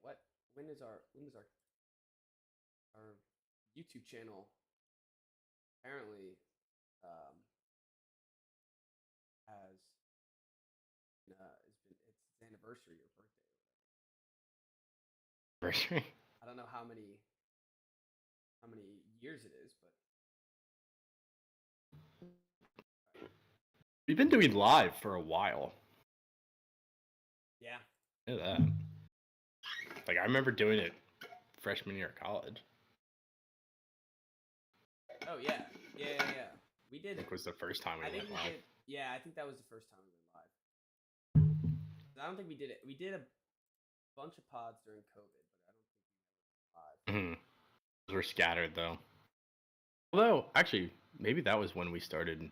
what? When is our YouTube channel apparently um has it's its anniversary or birthday or Anniversary. whatever. I don't know how many years it is, but We've been doing live for a while. yeah. Look at that. Like I remember doing it freshman year of college. Oh yeah. Yeah. We I did. think was the first time we I think went we live. did. Yeah, I think that was the first time we went live. I don't think we did it. We did a bunch of pods during COVID, but I don't think we ever went live. Those were scattered though. Although, actually, maybe that was when we started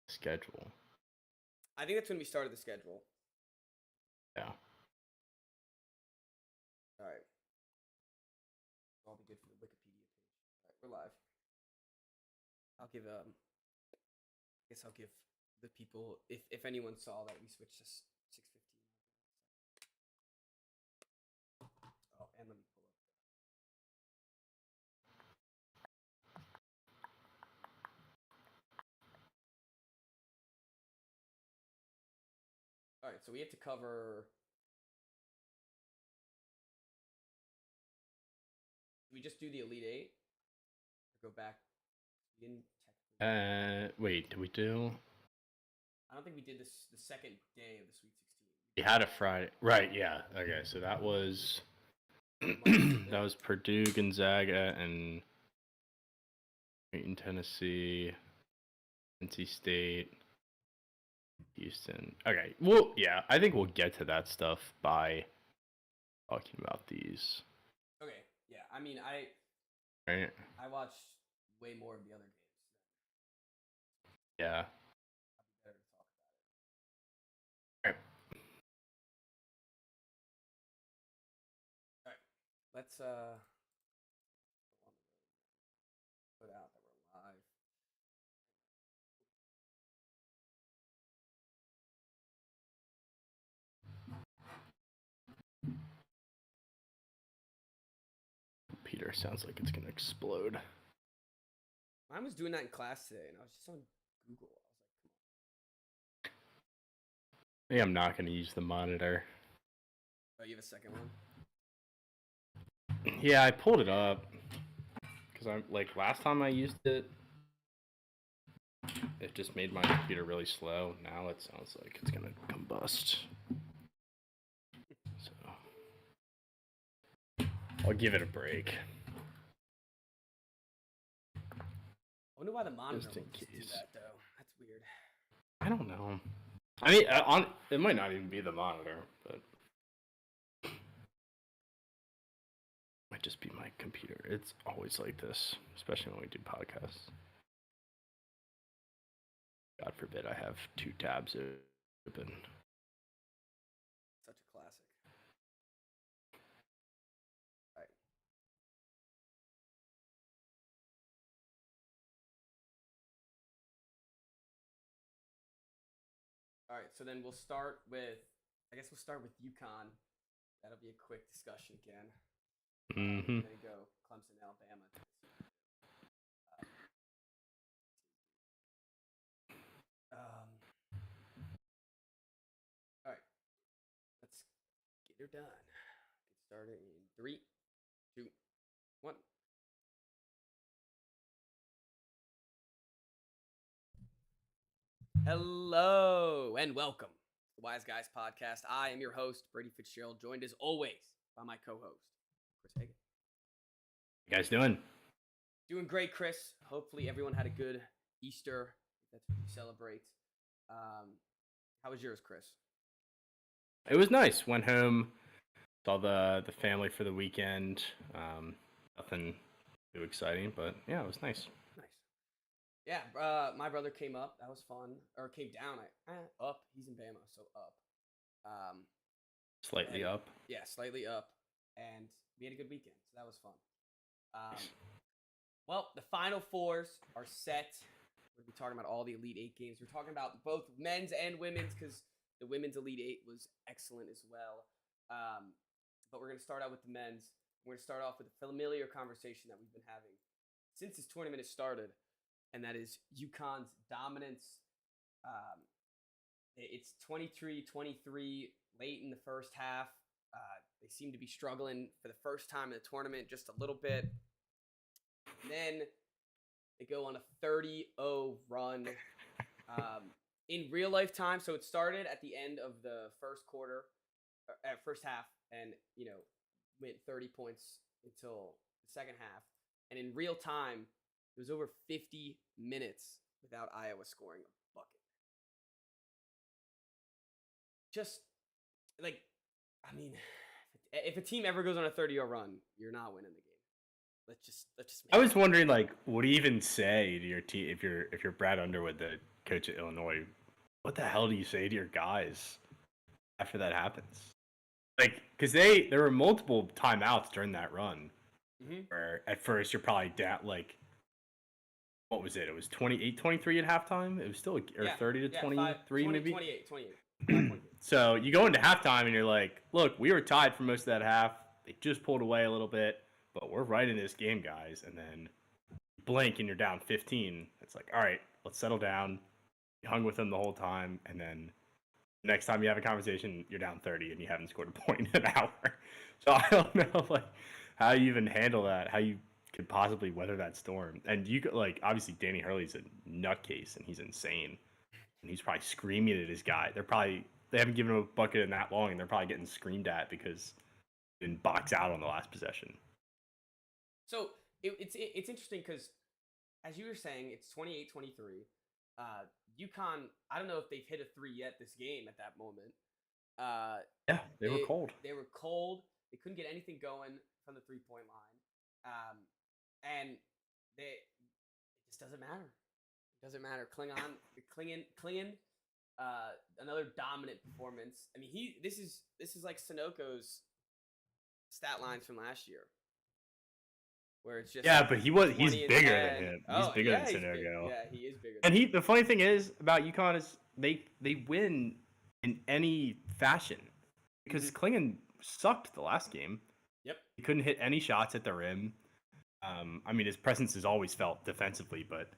schedule. I think that's when we started the schedule. Yeah. All right. I'll be good for the Wikipedia page. All right, we're live. I guess I'll give the people, if anyone saw that we switched to 6:15. Oh, and let me pull up. All right, so we have to cover. We just do the Elite Eight. Or go back. We didn't technically. Wait, did we do? I don't think we did this the second day of the Sweet 16. We had a Friday. Right, yeah. Okay, so that was that was Purdue, Gonzaga, and in Tennessee, NC State, Houston. Okay, well, yeah, I think we'll get to that stuff by talking about these. Okay, yeah. I mean, Right? I watched way more of the other games. Yeah. I'd be better to talk about it. All right, let's put out that we're live. Peter sounds like it's gonna explode. Mine was doing that in class today, and I was just on Google. I was like, come on. Maybe I'm not gonna use the monitor. Oh, you have a second one? Yeah, I pulled it up because I'm like last time I used it, it just made my computer really slow. Now it sounds like it's gonna combust. So I'll give it a break. I wonder why the monitor Just in will just do case. that, though. That's weird. I don't know. I mean, it might not even be the monitor, but might just be my computer. It's always like this, especially when we do podcasts. God forbid I have two tabs open. Such a classic. All right. All right, so then we'll start with, I guess we'll start with UConn. That'll be a quick discussion again. Mm-hmm. Then go Clemson, Alabama. All right, let's get her done. Get started in 3, 2, 1. Hello and welcome to the Wise Guys Podcast. I am your host, Brady Fitzgerald, joined as always by my co-host, Chris Hagan. How you guys doing? Doing great, Chris. Hopefully everyone had a good Easter, if that's what you celebrate. How was yours, Chris? It was nice. Went home, saw the family for the weekend. Nothing too exciting, but yeah, it was nice. Nice. Yeah, my brother came up. That was fun. Or came down. Up. He's in Bama, so up. Slightly up. Yeah, slightly up. And we had a good weekend, so that was fun. Well, the Final Fours are set. We're going to be talking about all the Elite Eight games. We're talking about both men's and women's because the women's Elite Eight was excellent as well. but we're going to start out with the men's. We're going to start off with a familiar conversation that we've been having since this tournament has started, and that is UConn's dominance. It's 23-23 late in the first half. They seem to be struggling for the first time in the tournament just a little bit. And then they go on a 30-0 run in real life time. So it started at the end of the first quarter, first half, and went 30 points until the second half. And in real time, it was over 50 minutes without Iowa scoring a bucket. Just like, I mean, if a team ever goes on a 30-0 run, you're not winning the game. Let's just. I was wondering, like, what do you even say to your team if you're Brad Underwood, the coach at Illinois? What the hell do you say to your guys after that happens? Like, because there were multiple timeouts during that run, where at first you're probably down. Like, what was it? It was 28-23 at halftime. It was still 30-23 maybe. 28. So you go into halftime and you're like, look, we were tied for most of that half. They just pulled away a little bit, but we're right in this game, guys. And then blink and you're down 15. It's like, all right, let's settle down. You hung with them the whole time, and then next time you have a conversation, you're down 30 and you haven't scored a point in an hour. So I don't know, like, how you even handle that, how you could possibly weather that storm. And you could, like, obviously Danny Hurley's a nutcase and he's insane. And he's probably screaming at his guy. They haven't given him a bucket in that long, and they're probably getting screamed at because they didn't box out on the last possession. So it's interesting because, as you were saying, it's 28-23. UConn, I don't know if they've hit a three yet this game at that moment. Yeah, they were cold. They were cold. They couldn't get anything going from the 3-point line. And it just doesn't matter. It doesn't matter. Klingon, another dominant performance. I mean, this is like Sunoco's stat lines from last year, where it's just but he's bigger than him. He's bigger than Sunoco. Yeah, he is bigger. And the funny thing is about UConn is they win in any fashion because Klingon sucked the last game. Yep, he couldn't hit any shots at the rim. I mean, his presence is always felt defensively, but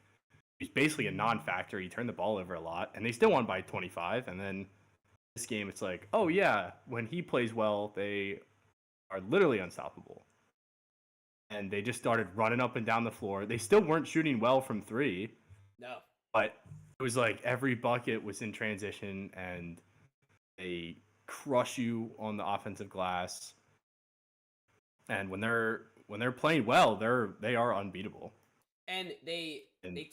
he's basically a non-factor. He turned the ball over a lot, and they still won by 25. And then this game, it's like, oh yeah, when he plays well, they are literally unstoppable. And they just started running up and down the floor. They still weren't shooting well from three. No. But it was like every bucket was in transition, and they crush you on the offensive glass. And when they're playing well, they are unbeatable. And they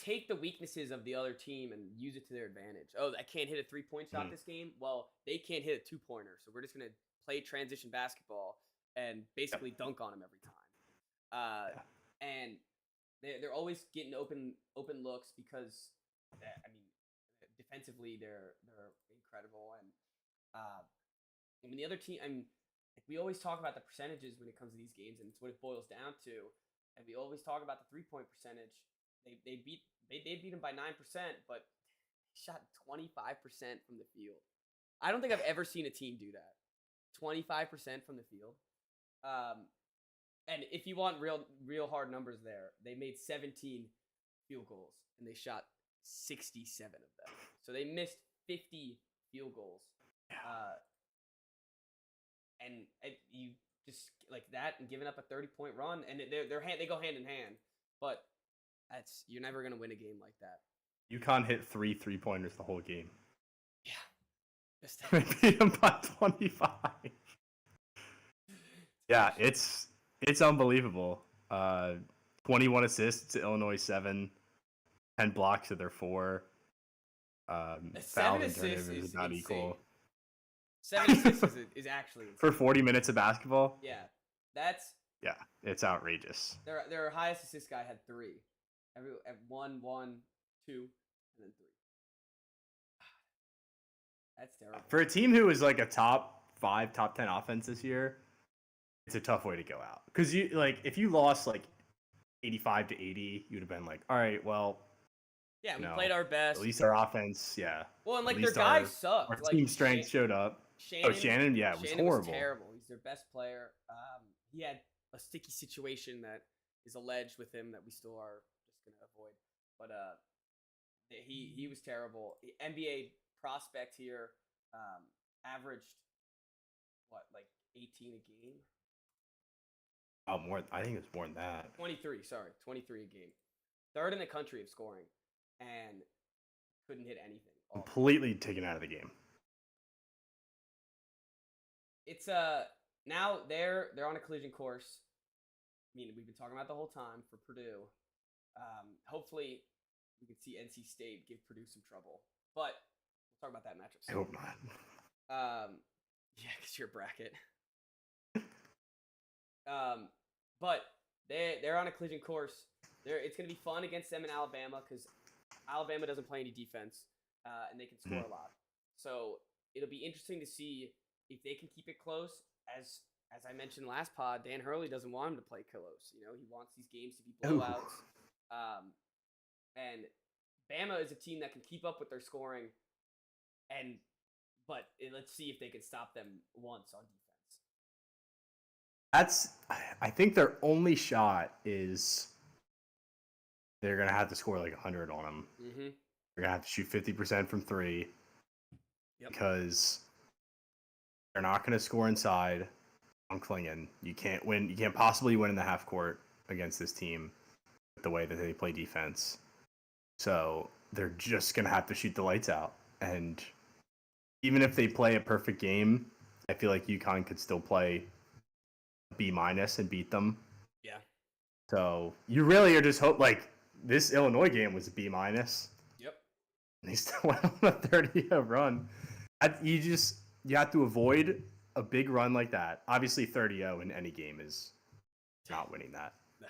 take the weaknesses of the other team and use it to their advantage. Oh, I can't hit a 3-point shot this game. Well, they can't hit a 2-pointer, so we're just gonna play transition basketball and basically dunk on them every time. And they're always getting open looks because defensively they're incredible. And I mean, the other team, we always talk about the percentages when it comes to these games, and it's what it boils down to. And we always talk about the 3-point percentage. They beat them by 9%, but shot 25% from the field. I don't think I've ever seen a team do that. 25% from the field. And if you want real hard numbers there, they made 17 field goals and they shot 67 of them. So they missed 50 field goals. And you just like that and giving up a 30-point run, and they go hand in hand. But you're never gonna win a game like that. UConn hit 3 3-pointers the whole game. Yeah, they beat them by 25. Yeah, it's unbelievable. 21 assists to Illinois 7, 10 blocks to their 4. Foul and turnovers is not equal. 7 assists is actually insane. For 40 minutes of basketball. Yeah, it's outrageous. Their highest assist guy had 3. At 1, 2, and then 3. That's terrible. For a team who is like a top 5, top 10 offense this year, it's a tough way to go out. Because if you lost like 85-80, you'd have been like, all right, well. Yeah, we played our best. At least our offense, yeah. Well, and their guys sucked. Our team strength showed up. Shannon, yeah, it was Shannon horrible. Was terrible. He's their best player. He had a sticky situation that is alleged with him that we still are just gonna avoid. But he was terrible. NBA prospect here, averaged what, like 18 a game? Oh, more. I think it's more than that. 23. Sorry, 23 a game. Third in the country of scoring, and couldn't hit anything. Completely taken out of the game. It's now they're on a collision course. I mean, we've been talking about the whole time for Purdue. Hopefully, we can see NC State give Purdue some trouble, but we'll talk about that matchup soon. I hope not. Yeah, because you're a bracket. But they're on a collision course. It's gonna be fun against them in Alabama because Alabama doesn't play any defense, and they can score a lot. So it'll be interesting to see if they can keep it close. As I mentioned last pod, Dan Hurley doesn't want him to play close. You know, he wants these games to be blowouts. And Bama is a team that can keep up with their scoring, but let's see if they can stop them once on defense. I think their only shot is they're gonna have to score like 100 on them. Mm-hmm. They're gonna have to shoot 50% from three, because they're not gonna score inside on Klingen. You can't win. You can't possibly win in the half court against this team with the way that they play defense. So they're just gonna have to shoot the lights out. And even if they play a perfect game, I feel like UConn could still play B- and beat them. Yeah. So you really are just like this Illinois game was a B-. Yep. And they still went on a 30-0 run. You have to avoid a big run like that. Obviously, 30-0 in any game is not winning that. No.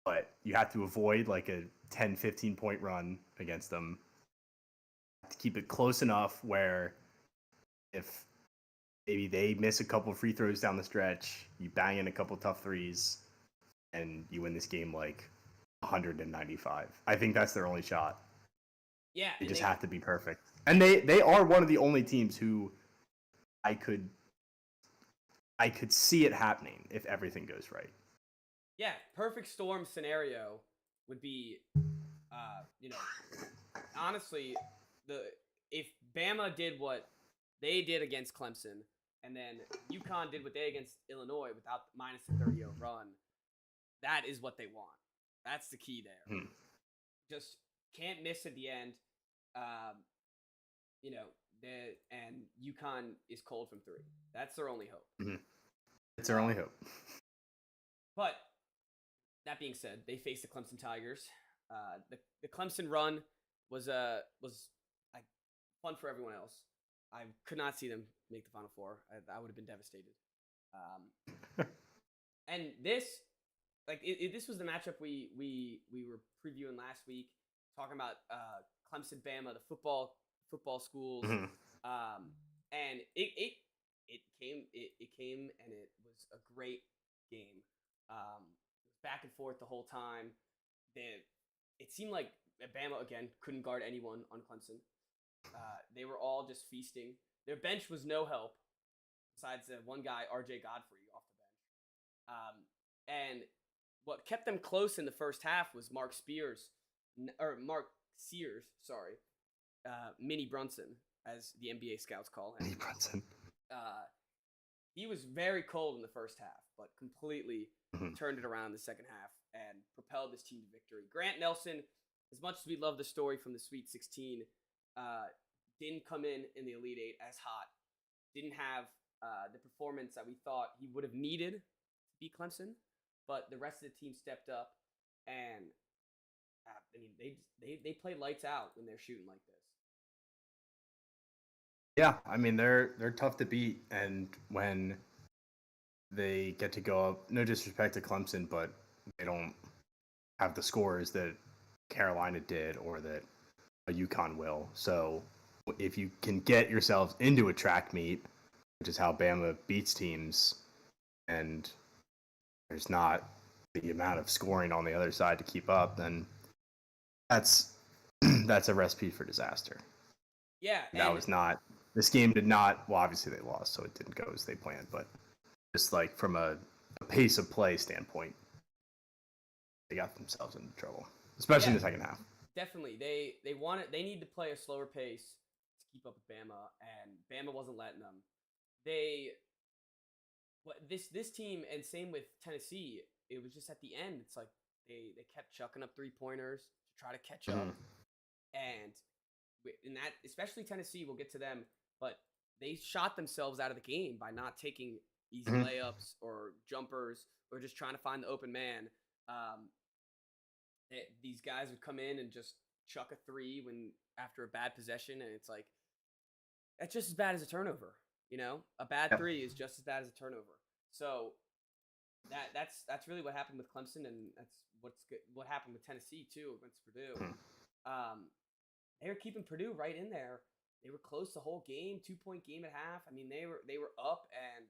But you have to avoid like a 10, 15-point run against them. To keep it close enough where if maybe they miss a couple free throws down the stretch, you bang in a couple tough threes, and you win this game like 195. I think that's their only shot. Yeah. They just have to be perfect. And they are one of the only teams who I could see it happening if everything goes right. Yeah, perfect storm scenario would be, honestly, if Bama did what they did against Clemson, and then UConn did what they did against Illinois without minus the 30-0 run, that is what they want. That's the key there. Just can't miss at the end. And UConn is cold from three. That's their only hope. Mm-hmm. It's their only hope. But that being said, they faced the Clemson Tigers. The Clemson run was fun for everyone else. I could not see them make the Final Four. I would have been devastated. And this was the matchup we were previewing last week, talking about Clemson, Bama, the football schools. Mm-hmm. And it came and it was a great game. Back and forth the whole time. It seemed like Bama again couldn't guard anyone on Clemson. They were all just feasting. Their bench was no help, besides the one guy, R.J. Godfrey, off the bench. And what kept them close in the first half was Mark Sears, Mini Brunson, as the NBA scouts call him. Mini Brunson. He was very cold in the first half, but completely turned it around in the second half and propelled this team to victory. Grant Nelson, as much as we love the story from the Sweet 16, didn't come in the Elite Eight as hot. Didn't have the performance that we thought he would have needed to beat Clemson, but the rest of the team stepped up, and they play lights out when they're shooting like this. Yeah, I mean they're tough to beat, and when they get to go up, no disrespect to Clemson, but they don't have the scores that Carolina did or that a UConn will. So if you can get yourselves into a track meet, which is how Bama beats teams, and there's not the amount of scoring on the other side to keep up, then that's a recipe for disaster. Yeah, that was not this game did not. Well, obviously they lost, so it didn't go as they planned. But just like from a pace of play standpoint, they got themselves into trouble, especially in the second half. Definitely, they need to play a slower pace to keep up with Bama, and Bama wasn't letting them. This team, and same with Tennessee, it was just at the end. It's like they kept chucking up 3-pointers to try to catch up, and in that, especially Tennessee, we'll get to them, but they shot themselves out of the game by not taking easy layups or jumpers or just trying to find the open man. These guys would come in and just chuck a 3 after a bad possession, and it's like that's just as bad as a turnover. A bad 3 is just as bad as a turnover. So that's really what happened with Clemson, and that's what happened with Tennessee too against Purdue. They were keeping Purdue right in there. They were close the whole game, 2-point game at half. I mean, they were up, and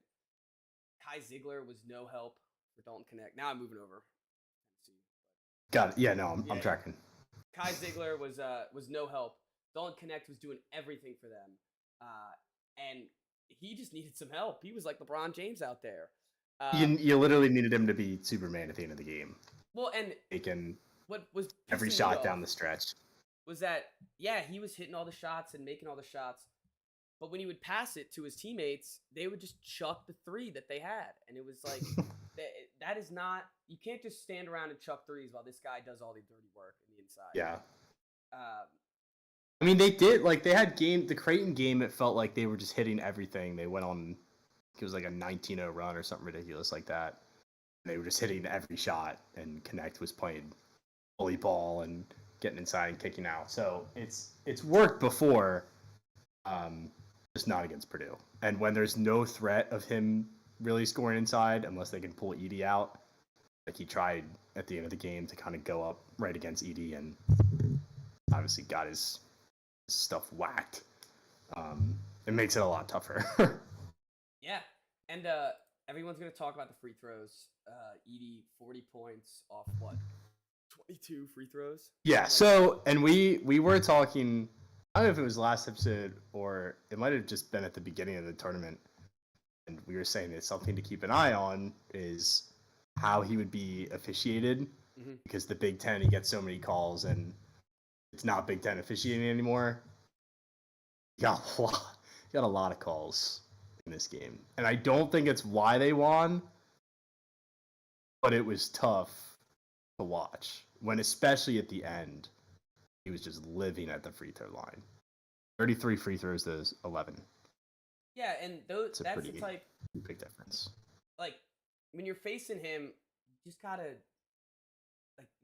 Kai Ziegler was no help for Dalton Knecht. Now I'm moving over. Got it. Yeah, no, I'm tracking. Kai Ziegler was no help. Dalton Knecht was doing everything for them, and he just needed some help. He was like LeBron James out there. You literally needed him to be Superman at the end of the game. Well, and taking what was every shot down the stretch was that he was hitting all the shots and making all the shots, but when he would pass it to his teammates, they would just chuck the 3 that they had, and it was like that is not, you can't just stand around and chuck 3s while this guy does all the dirty work in the inside. Yeah. I mean, they did, like, they had the Creighton game, it felt like they were just hitting everything. They went on, it was like a 19-0 run or something ridiculous like that. They were just hitting every shot, and Knecht was playing bully ball and getting inside and kicking out. So it's worked before, just not against Purdue. And when there's no threat of him really scoring inside, unless they can pull Edey out, like he tried at the end of the game to kind of go up right against Edey and obviously got his stuff whacked. It makes it a lot tougher. Yeah, and everyone's going to talk about the free throws. Edey, 40 points off what? 22 free throws? Yeah, so, and we were talking, I don't know if it was last episode or it might have just been at the beginning of the tournament, and we were saying that something to keep an eye on is how he would be officiated, because the Big Ten, he gets so many calls, and it's not Big Ten officiating anymore. He got a lot of calls in this game, and I don't think it's why they won, but it was tough to watch when, especially at the end, he was just living at the free throw line. 33 free throws to 11. Yeah, and that's the type big difference. Like when you're facing him, you just gotta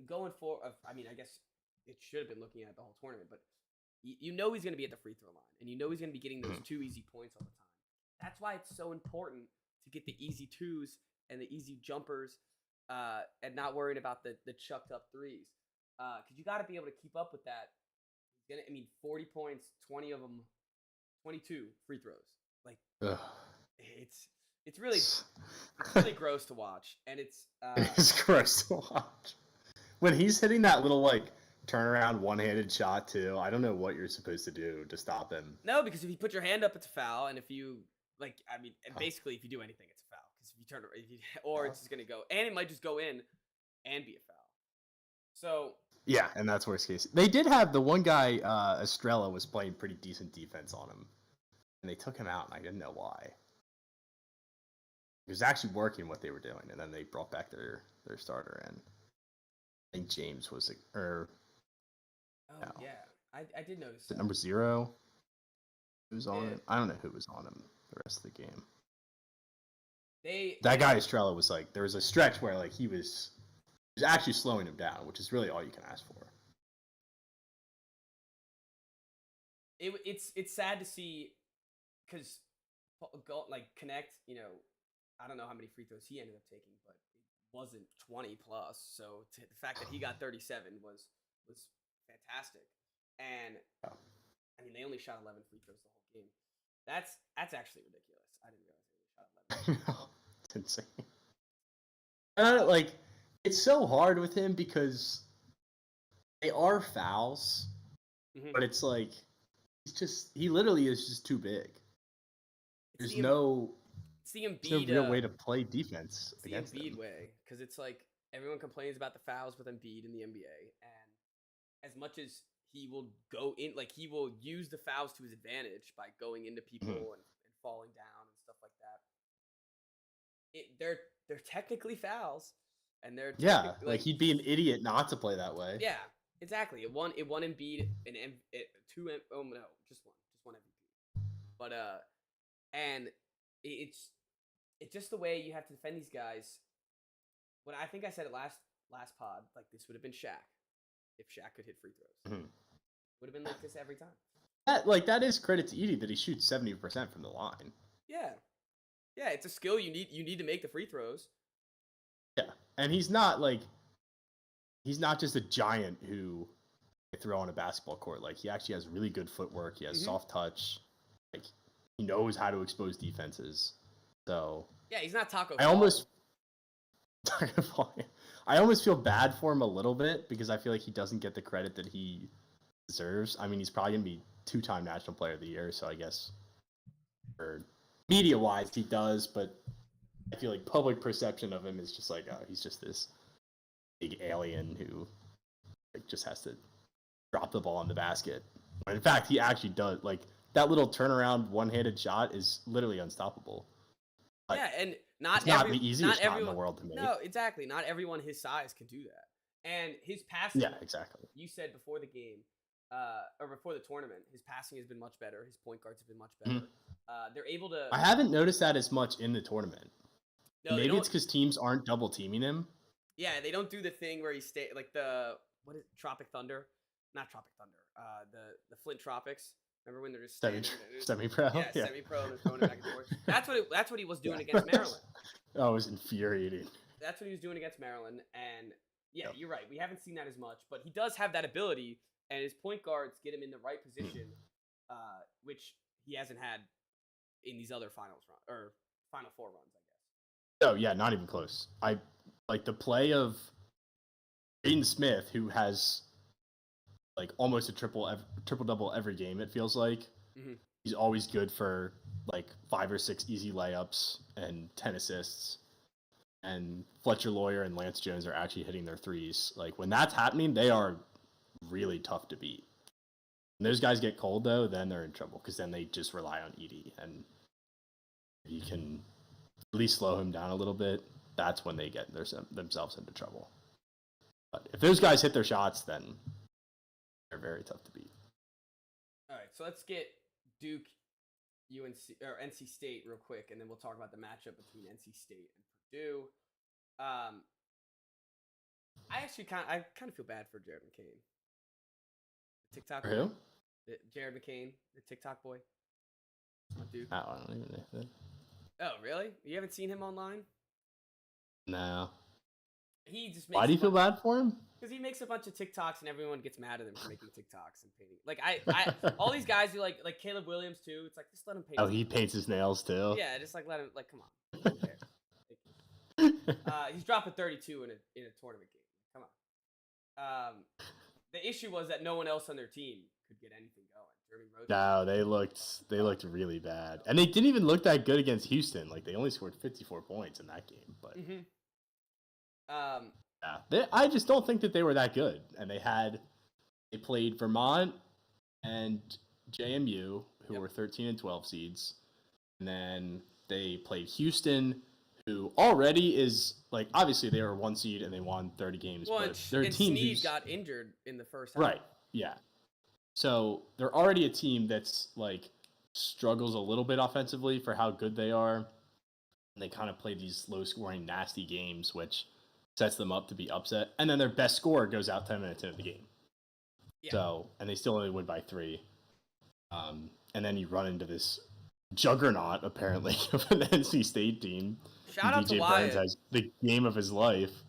going for. I mean, I guess it should have been looking at the whole tournament, but you know he's gonna be at the free throw line, and you know he's gonna be getting those 2 easy points all the time. That's why it's so important to get the easy 2s and the easy jumpers, and not worrying about the chucked up 3s, because you got to be able to keep up with that. 40 points, 20 of them, 22 free throws. Like, it's really gross to watch, and it's gross to watch. When he's hitting that little turnaround one-handed shot too, I don't know what you're supposed to do to stop him. No, because if you put your hand up, it's a foul, and if you basically if you do anything, it's a foul. Because if you turn it, it's just gonna go, and it might just go in and be a foul. So yeah, and that's worst case. They did have the one guy, Estrella, was playing pretty decent defense on him, and they took him out, and I didn't know why. It was actually working what they were doing, and then they brought back their starter, and I think James was yeah, I did notice. Is it number 0? Who was on it? I don't know who was on him the rest of the game. That guy Estrella was there was a stretch where he was actually slowing him down, which is really all you can ask for. It's sad to see, because Knecht, I don't know how many free throws he ended up taking, but it wasn't 20 plus. So the fact that he got 37 was fantastic. And I mean, they only shot 11 free throws the whole game. That's actually ridiculous. I didn't realize they only shot 11. It's insane. And it's so hard with him because they are fouls, but it's he literally is just too big. It's There's the, no it's the real Embiid, way to play defense it's the against Embiid him. way, because it's like everyone complains about the fouls with Embiid in the NBA, and as much as he will go in, like he will use the fouls to his advantage by going into people and falling down and stuff like that. They're technically fouls, and they're Yeah, technically like he'd be an idiot not to play that way. yeah, exactly. It won Embiid just one MVP, but and it's just the way you have to defend these guys. When I think I said it last pod, like this would have been Shaq if Shaq could hit free throws. Would have been like this every time. That is credit to Edey that he shoots 70% from the line. Yeah, it's a skill you need to make the free throws. Yeah, and he's not just a giant who they throw on a basketball court. Like he actually has really good footwork. He has soft touch. Like he knows how to expose defenses. So yeah, he's not Taco. I almost feel bad for him a little bit because I feel like he doesn't get the credit that he deserves. I mean, he's probably gonna be 2-time National Player of the Year, so I guess for media-wise he does, but I feel like public perception of him is just like, oh, he's just this big alien who just has to drop the ball in the basket. But in fact, he actually does. Like that little turnaround one-handed shot is literally unstoppable. But yeah, and not the easiest shot in the world to make. No, exactly. Not everyone his size can do that. And his passing. Yeah, exactly. You said before the game, or before the tournament, his passing has been much better. His point guards have been much better. They're able to. I haven't noticed that as much in the tournament. No, maybe it's because teams aren't double teaming him. Yeah, they don't do the thing where he stay like Tropic Thunder, not Tropic Thunder. The Flint Tropics. Remember when they're just semi-pro? Yeah, semi-pro. And they're throwing it back and forth. That's what he was doing against Maryland. That was infuriating. That's what he was doing against Maryland, and yeah, you're right. We haven't seen that as much, but he does have that ability, and his point guards get him in the right position, which he hasn't had in these other Final Four runs, I guess. Oh yeah, not even close. I like the play of Jaden Smith, who has like almost a triple double every game. It feels like he's always good for like 5 or 6 easy layups and 10 assists. And Fletcher Lawyer and Lance Jones are actually hitting their threes. Like when that's happening, they are really tough to beat. When those guys get cold though, then they're in trouble because then they just rely on Edey, and if you can at least slow him down a little bit, that's when they get themselves into trouble. But if those guys hit their shots, then they're very tough to beat. All right, so let's get Duke, UNC or NC State real quick, and then we'll talk about the matchup between NC State and Purdue. I actually kind of feel bad for Jared McCain. The TikTok for who? Jared McCain, the TikTok boy. Duke. I don't even know that. Oh, really? You haven't seen him online? No. He just makes Why do you feel bad for him? Because he makes a bunch of TikToks and everyone gets mad at him for making TikToks and painting. Like I all these guys who like Caleb Williams too. It's like just let him paint. Oh, he paints his nails too. Yeah, just like let him. Like come on. He's dropping 32 in a tournament game. Come on. The issue was that no one else on their team could get anything going. No, they looked really bad, and they didn't even look that good against Houston. Like they only scored 54 points in that game, but I just don't think that they were that good. And they played Vermont and JMU, who were 13 and 12 seeds, and then they played Houston, who already is like obviously they were 1 seed and they won 30 games, but their team Snead got injured in the first half. Right. Yeah. So they're already a team that's like struggles a little bit offensively for how good they are. And they kind of play these low-scoring, nasty games, which sets them up to be upset. And then their best scorer goes out 10 minutes into the game. Yeah. So, and they still only win by 3. And then you run into this juggernaut, apparently, of an NC State team. Shout out to Wyatt. Burns has the game of his life.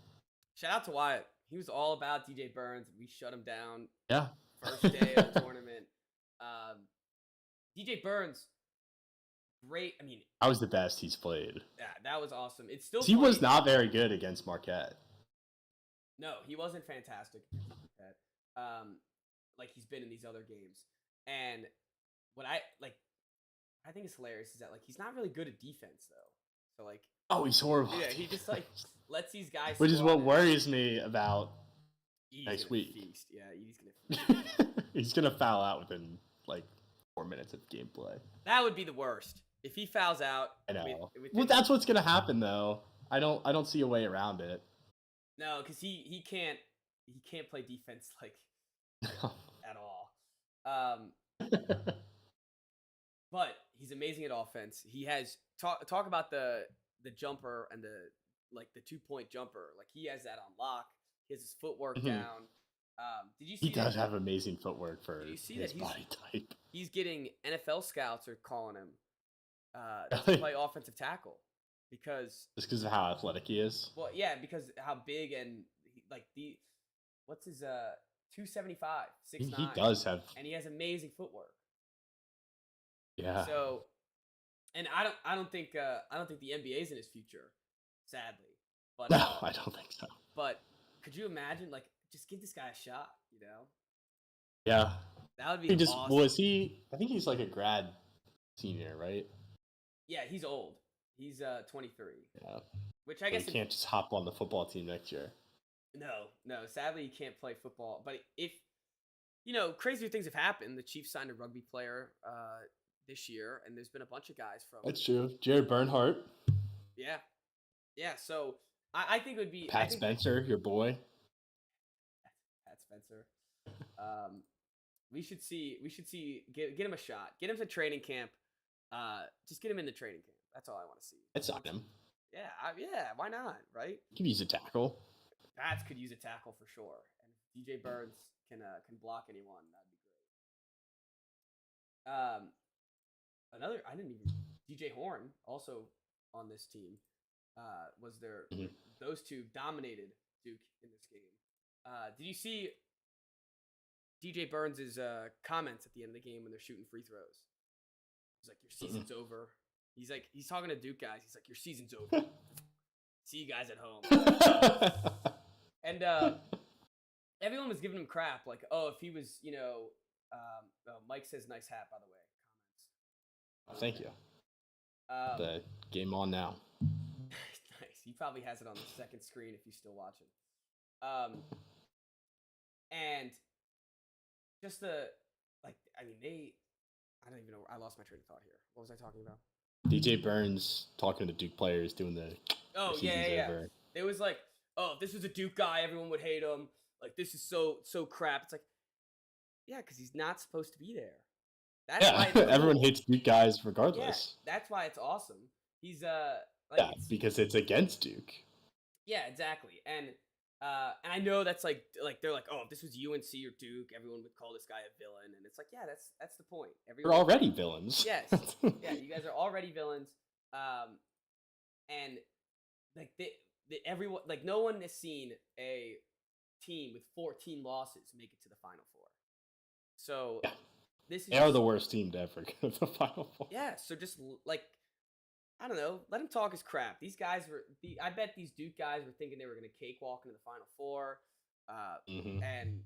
Shout out to Wyatt. He was all about DJ Burns. We shut him down. Yeah. First day of the tournament. DJ Burns, great. I mean, that was the best he's played. Yeah, that was awesome. It's still he was not very good against Marquette. No, he wasn't fantastic against Marquette. Like he's been in these other games. And what I think is hilarious is that like he's not really good at defense though. So like Oh, he's horrible. yeah, he just like lets these guys. Which is score on what him. worries me about Edie's next gonna week. Feast. Yeah, Edie's gonna feast. He's gonna foul out within like 4 minutes of gameplay. That would be the worst if he fouls out. I know. Within, Well, that's what's gonna happen though. I don't see a way around it. No, because he can't play defense like at all. But he's amazing at offense. He has talk about the jumper and the 2-point jumper. Like he has that on lock. He has his footwork down. Did you see? He does have amazing footwork for his body type. He's getting NFL scouts are calling him to play offensive tackle because just because of how athletic he is. Well, yeah, because how big and what's his 275, 6'9". He does have, and he has amazing footwork. Yeah. So, and I don't think the NBA is in his future, sadly. But no, I don't think so. But could you imagine, like, just give this guy a shot, you know? Yeah. That would be awesome. Was he? I think he's like a grad senior, right? Yeah, he's old. He's 23. Yeah. Which I guess he can't just hop on the football team next year. No. Sadly, he can't play football. But if crazier things have happened. The Chiefs signed a rugby player this year, and there's been a bunch of guys from. That's true. Jared Bernhardt. Yeah. So I think it would be Pat Spencer, your boy. Pat Spencer. We should see. Get him a shot. Get him to training camp. Just get him in the training camp. That's all I want to see. I'd sign him. Yeah. Why not? Right? He could use a tackle. Pats could use a tackle for sure, and if DJ Burns can block anyone, that'd be great. DJ Horn also on this team was there. Mm-hmm. Those two dominated Duke in this game. Did you see DJ Burns' comments at the end of the game when they're shooting free throws? He's like, "Your season's over." He's talking to Duke guys. He's like, "Your season's over. See you guys at home." And everyone was giving him crap, like, "Oh, if he was, Mike says nice hat, by the way." Comments. Thank you. The game on now. Nice. He probably has it on the second screen if he's still watching. And just I don't even know. I lost my train of thought here. What was I talking about? DJ Burns talking to the Duke players, doing the. Oh yeah. It was like, "Oh, if this was a Duke guy, everyone would hate him. Like, this is so crap." It's like, yeah, because he's not supposed to be there. That's why everyone hates Duke guys regardless. Yeah, that's why it's awesome. He's because it's against Duke. Yeah, exactly. And I know that's like they're like, "Oh, if this was UNC or Duke, everyone would call this guy a villain." And it's like, yeah, that's the point. They're already villains. Yes. Yeah, you guys are already villains. And like everyone, like, no one has seen a team with 14 losses make it to the Final Four. So they are the worst team to ever go to the Final Four. Yeah, so just like, I don't know, let him talk his crap. These guys I bet these Duke guys were thinking they were going to cakewalk into the Final Four. And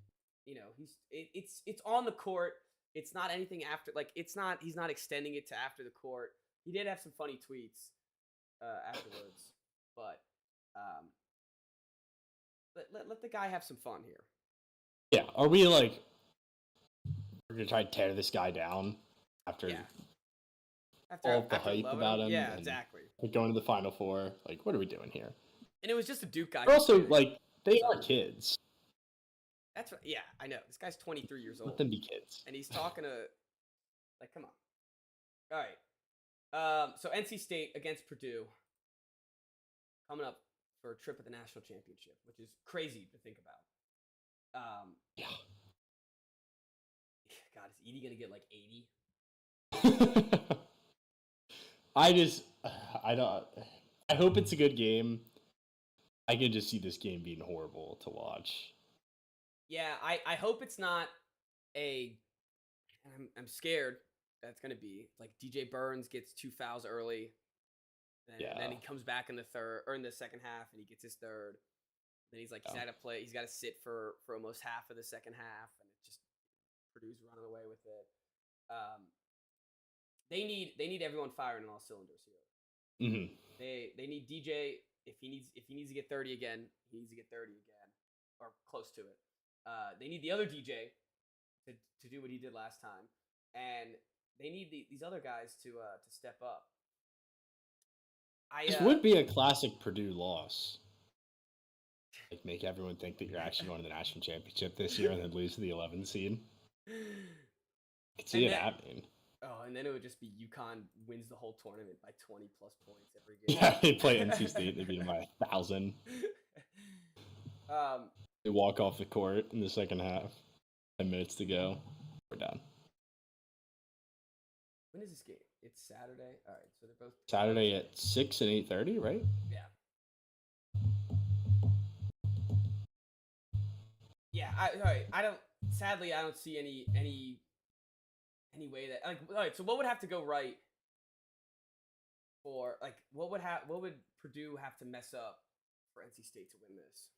it's on the court. It's not anything after, like, he's not extending it to after the court. He did have some funny tweets afterwards, but let the guy have some fun here. Yeah, are we like, we're gonna try to tear this guy down after all the hype about him? Yeah, exactly. Going to the Final Four, like, what are we doing here? And it was just a Duke guy. But also, like, they are kids. That's right. Yeah, I know. This guy's 23 years old. Let them be kids. And he's talking to, like, come on. All right. So NC State against Purdue coming up for a trip at the national championship, which is crazy to think about. Yeah. God, is Edie gonna get like 80? I hope it's a good game. I can just see this game being horrible to watch. Yeah, I hope it's not I'm scared that's gonna be like DJ Burns gets 2 fouls early, and then he comes back in the third or in the second half and he gets his third. Then he's like, he's got to sit for almost half of the second half, and it's just Purdue's running away with it. they need everyone firing on all cylinders here. Mm-hmm. They need DJ if he needs to get 30 again, he needs to get 30 again or close to it. They need the other DJ to do what he did last time, and they need these other guys to step up. This would be a classic Purdue loss. Like make everyone think that you're actually going to the national championship this year and then lose to the 11th seed. I could see it happening. Oh, and then it would just be UConn wins the whole tournament by 20 plus points every game. Yeah, they play NC State. They beat them by 1,000. They walk off the court in the second half. 10 minutes to go. We're down. When is this game? It's Saturday. All right, so they're both Saturday at 6 and 8:30, right? Yeah. Yeah. I don't. Sadly, I don't see any way that like. All right. So what would have to go right for like what would Purdue have to mess up for NC State to win this?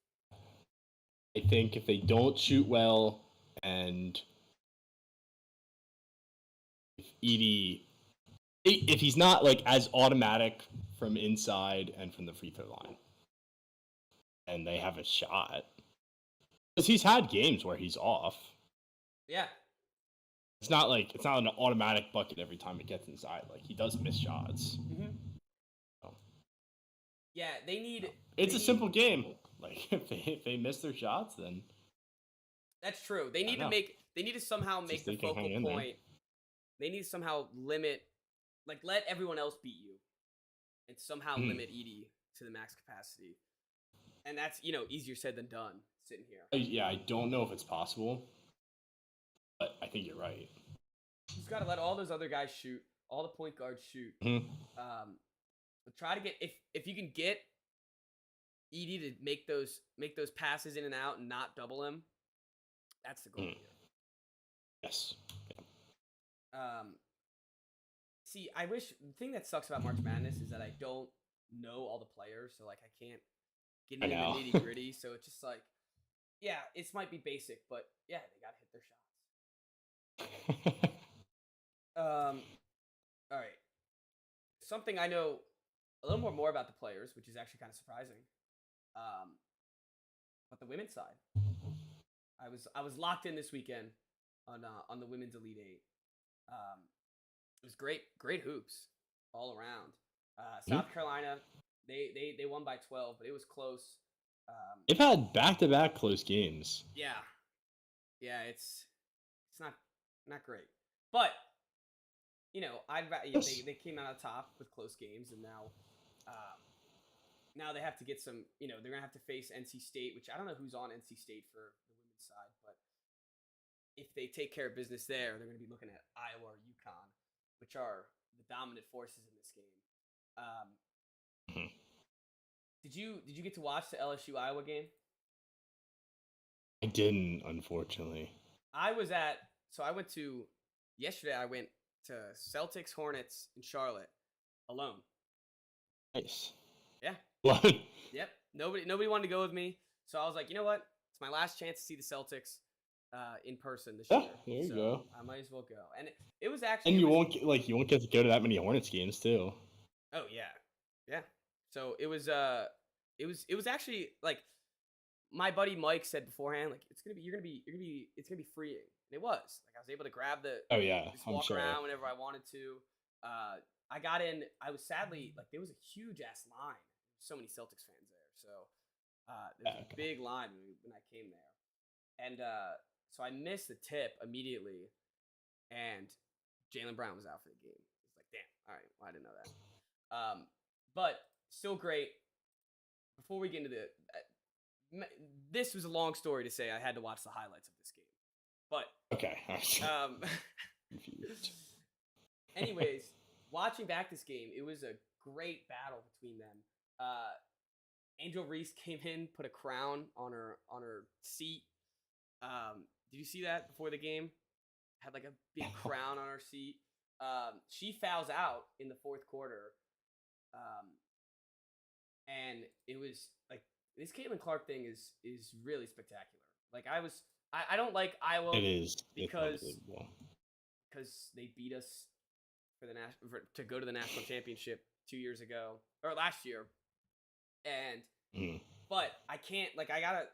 I think if they don't shoot well and if Edey, if he's not like as automatic from inside and from the free throw line, and they have a shot, because he's had games where he's off. Yeah. It's not an automatic bucket every time it gets inside. Like he does miss shots. Mm-hmm. So. Yeah, they need. It's a simple game. Like if they miss their shots, then that's true. They need to make. They need to somehow make the focal point. They need to somehow limit, like let everyone else beat you, and somehow limit Edey to the max capacity. And that's easier said than done. Sitting here. Yeah, I don't know if it's possible, but I think you're right. You just gotta let all those other guys shoot, all the point guards shoot. Mm-hmm. Try to get if you can get Edey to make those passes in and out and not double him. That's the goal here. Yes. Yeah. See, I wish the thing that sucks about March Madness is that I don't know all the players, so like I can't get into the nitty gritty. So it's just like. Yeah, it might be basic, but yeah, they gotta hit their shots. All right. Something I know a little more about the players, which is actually kind of surprising. But the women's side, I was locked in this weekend on the women's Elite Eight. It was great hoops all around. South Carolina, they won by 12, but it was close. They've had back-to-back close games. Yeah, it's not great, but they came out on top with close games, and now they have to get some. They're gonna have to face NC State, which I don't know who's on NC State for the women's side, but if they take care of business there, they're gonna be looking at Iowa or UConn, which are the dominant forces in this game. Did you get to watch the LSU Iowa game? I didn't, unfortunately. I went to Celtics Hornets in Charlotte alone. Nice. Yeah. Yep. Nobody wanted to go with me, so I was like, you know what? It's my last chance to see the Celtics in person this year. There you go. I might as well go. And it was actually. And you won't get to go to that many Hornets games too. Oh yeah. Yeah. So it was actually like my buddy Mike said beforehand, like it's gonna be freeing. And it was like I was able to grab just walk around whenever I wanted to. I got in. I was sadly like there was a huge ass line. So many Celtics fans there, so there was a big line when I came there, and so I missed the tip immediately, and Jaylen Brown was out for the game. It's like damn. All right, well, I didn't know that. But still great. Before we get into this was a long story to say. I had to watch the highlights of this game, but okay. Anyways, watching back this game, it was a great battle between them. Angel Reese came in, put a crown on her seat. Did you see that before the game? Had like a big crown on her seat. She fouls out in the fourth quarter. And it was like this Caitlin Clark thing is really spectacular. Like I don't like Iowa. It is because they beat us to go to the national championship 2 years ago or last year, and Mhm. but I can't I gotta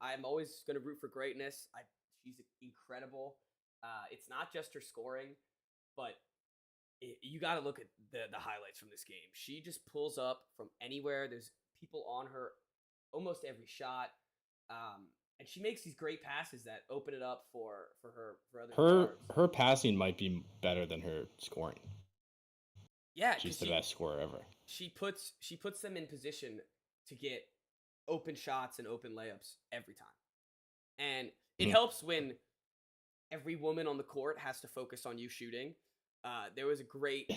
I'm always gonna root for greatness. She's incredible. It's not just her scoring, but you got to look at the highlights from this game. She just pulls up from anywhere. There's people on her almost every shot, and she makes these great passes that open it up for other Her guards. her passing might be better than her scoring. Yeah, She's the best scorer ever. She puts them in position to get open shots and open layups every time, and it helps when every woman on the court has to focus on you shooting. There was a great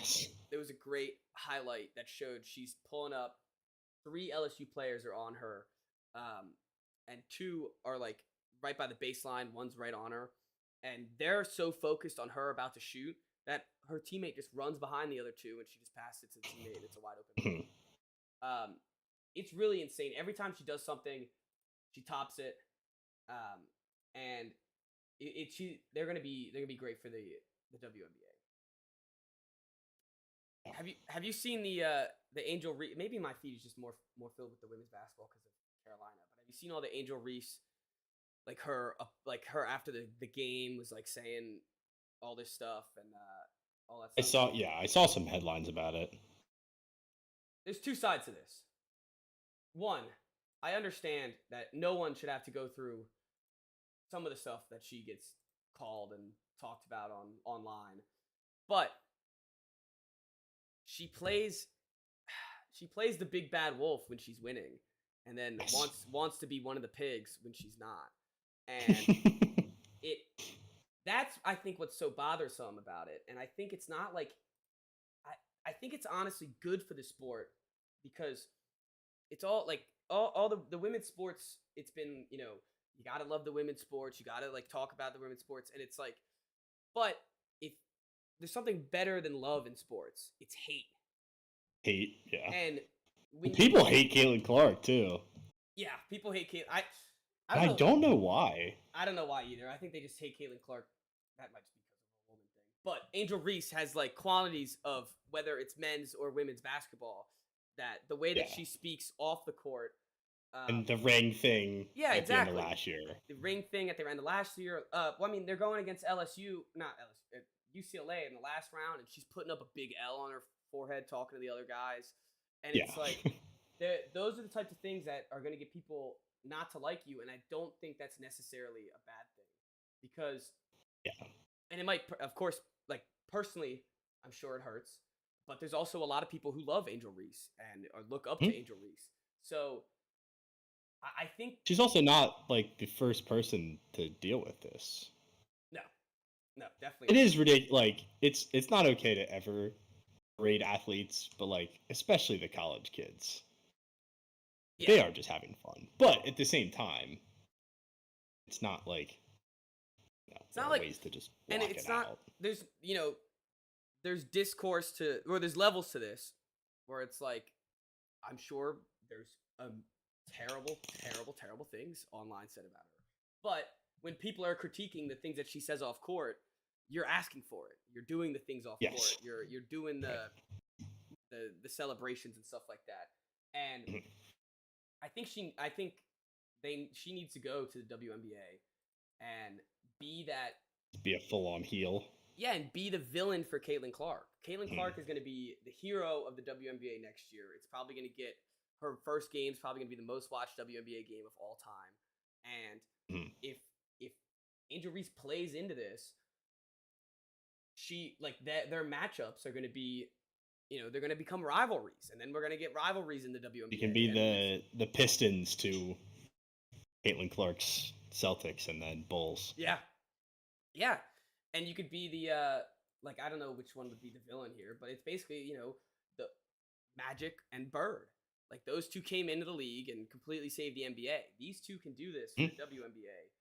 highlight that showed she's pulling up. 3 LSU players are on her, and 2 are like right by the baseline. One's right on her, and they're so focused on her about to shoot that her teammate just runs behind the other 2, and she just passes it to the teammate, and it's a wide open. It's really insane. Every time she does something, she tops it, and they're gonna be great for the WNBA. Have you seen the Angel Reese? Maybe my feed is just more filled with the women's basketball because of Carolina. But have you seen all the Angel Reese, her after the game was like saying all this stuff and all that stuff? I saw some headlines about it. There's 2 sides to this. One, I understand that no one should have to go through some of the stuff that she gets called and talked about online, but she plays the big bad wolf when she's winning, and then wants to be one of the pigs when she's not, and that's I think what's so bothersome about it, and I think it's not like I think it's honestly good for the sport because it's all like all the women's sports. It's been you gotta love the women's sports, you gotta talk about the women's sports, and it's like, but if there's something better than love in sports, it's hate. Yeah. And people hate Caitlin Clark too. Yeah, people hate Caitlin. I don't know why. I don't know why either. I think they just hate Caitlin Clark. That might just be because of a woman thing. But Angel Reese has qualities of whether it's men's or women's basketball, that the way that she speaks off the court. And the ring thing at the end of last year. The ring thing at the end of last year. They're going against UCLA in the last round, and she's putting up a big L on her forehead talking to the other guys. And it's those are the types of things that are going to get people not to like you, and I don't think that's necessarily a bad thing. Because and it might, of course, personally, I'm sure it hurts, but there's also a lot of people who love Angel Reese and look up to Angel Reese. So I think she's also not the first person to deal with this. No, definitely. It is ridiculous. It's not okay to ever grade athletes, but especially the college kids. Yeah. They are just having fun, but at the same time, it's not it's not ways to just block and it's it not out. There's discourse there's levels to this where it's I'm sure there's terrible things online said about her, but when people are critiquing the things that she says off court, you're asking for it. You're doing the things off court. You're doing the celebrations and stuff like that. And I think she needs to go to the WNBA and be a full-on heel. Yeah, and be the villain for Caitlin Clark. Caitlin Clark is going to be the hero of the WNBA next year. It's probably going to get her first game's probably going to be the most watched WNBA game of all time. And if Angel Reese plays into this, their matchups are going to be, they're going to become rivalries, and then we're going to get rivalries in the WNBA. It can be the Pistons to Caitlin Clark's Celtics, and then Bulls. Yeah, and you could be the I don't know which one would be the villain here, but it's basically the Magic and Bird. Those 2 came into the league and completely saved the NBA. These 2 can do this for the WNBA.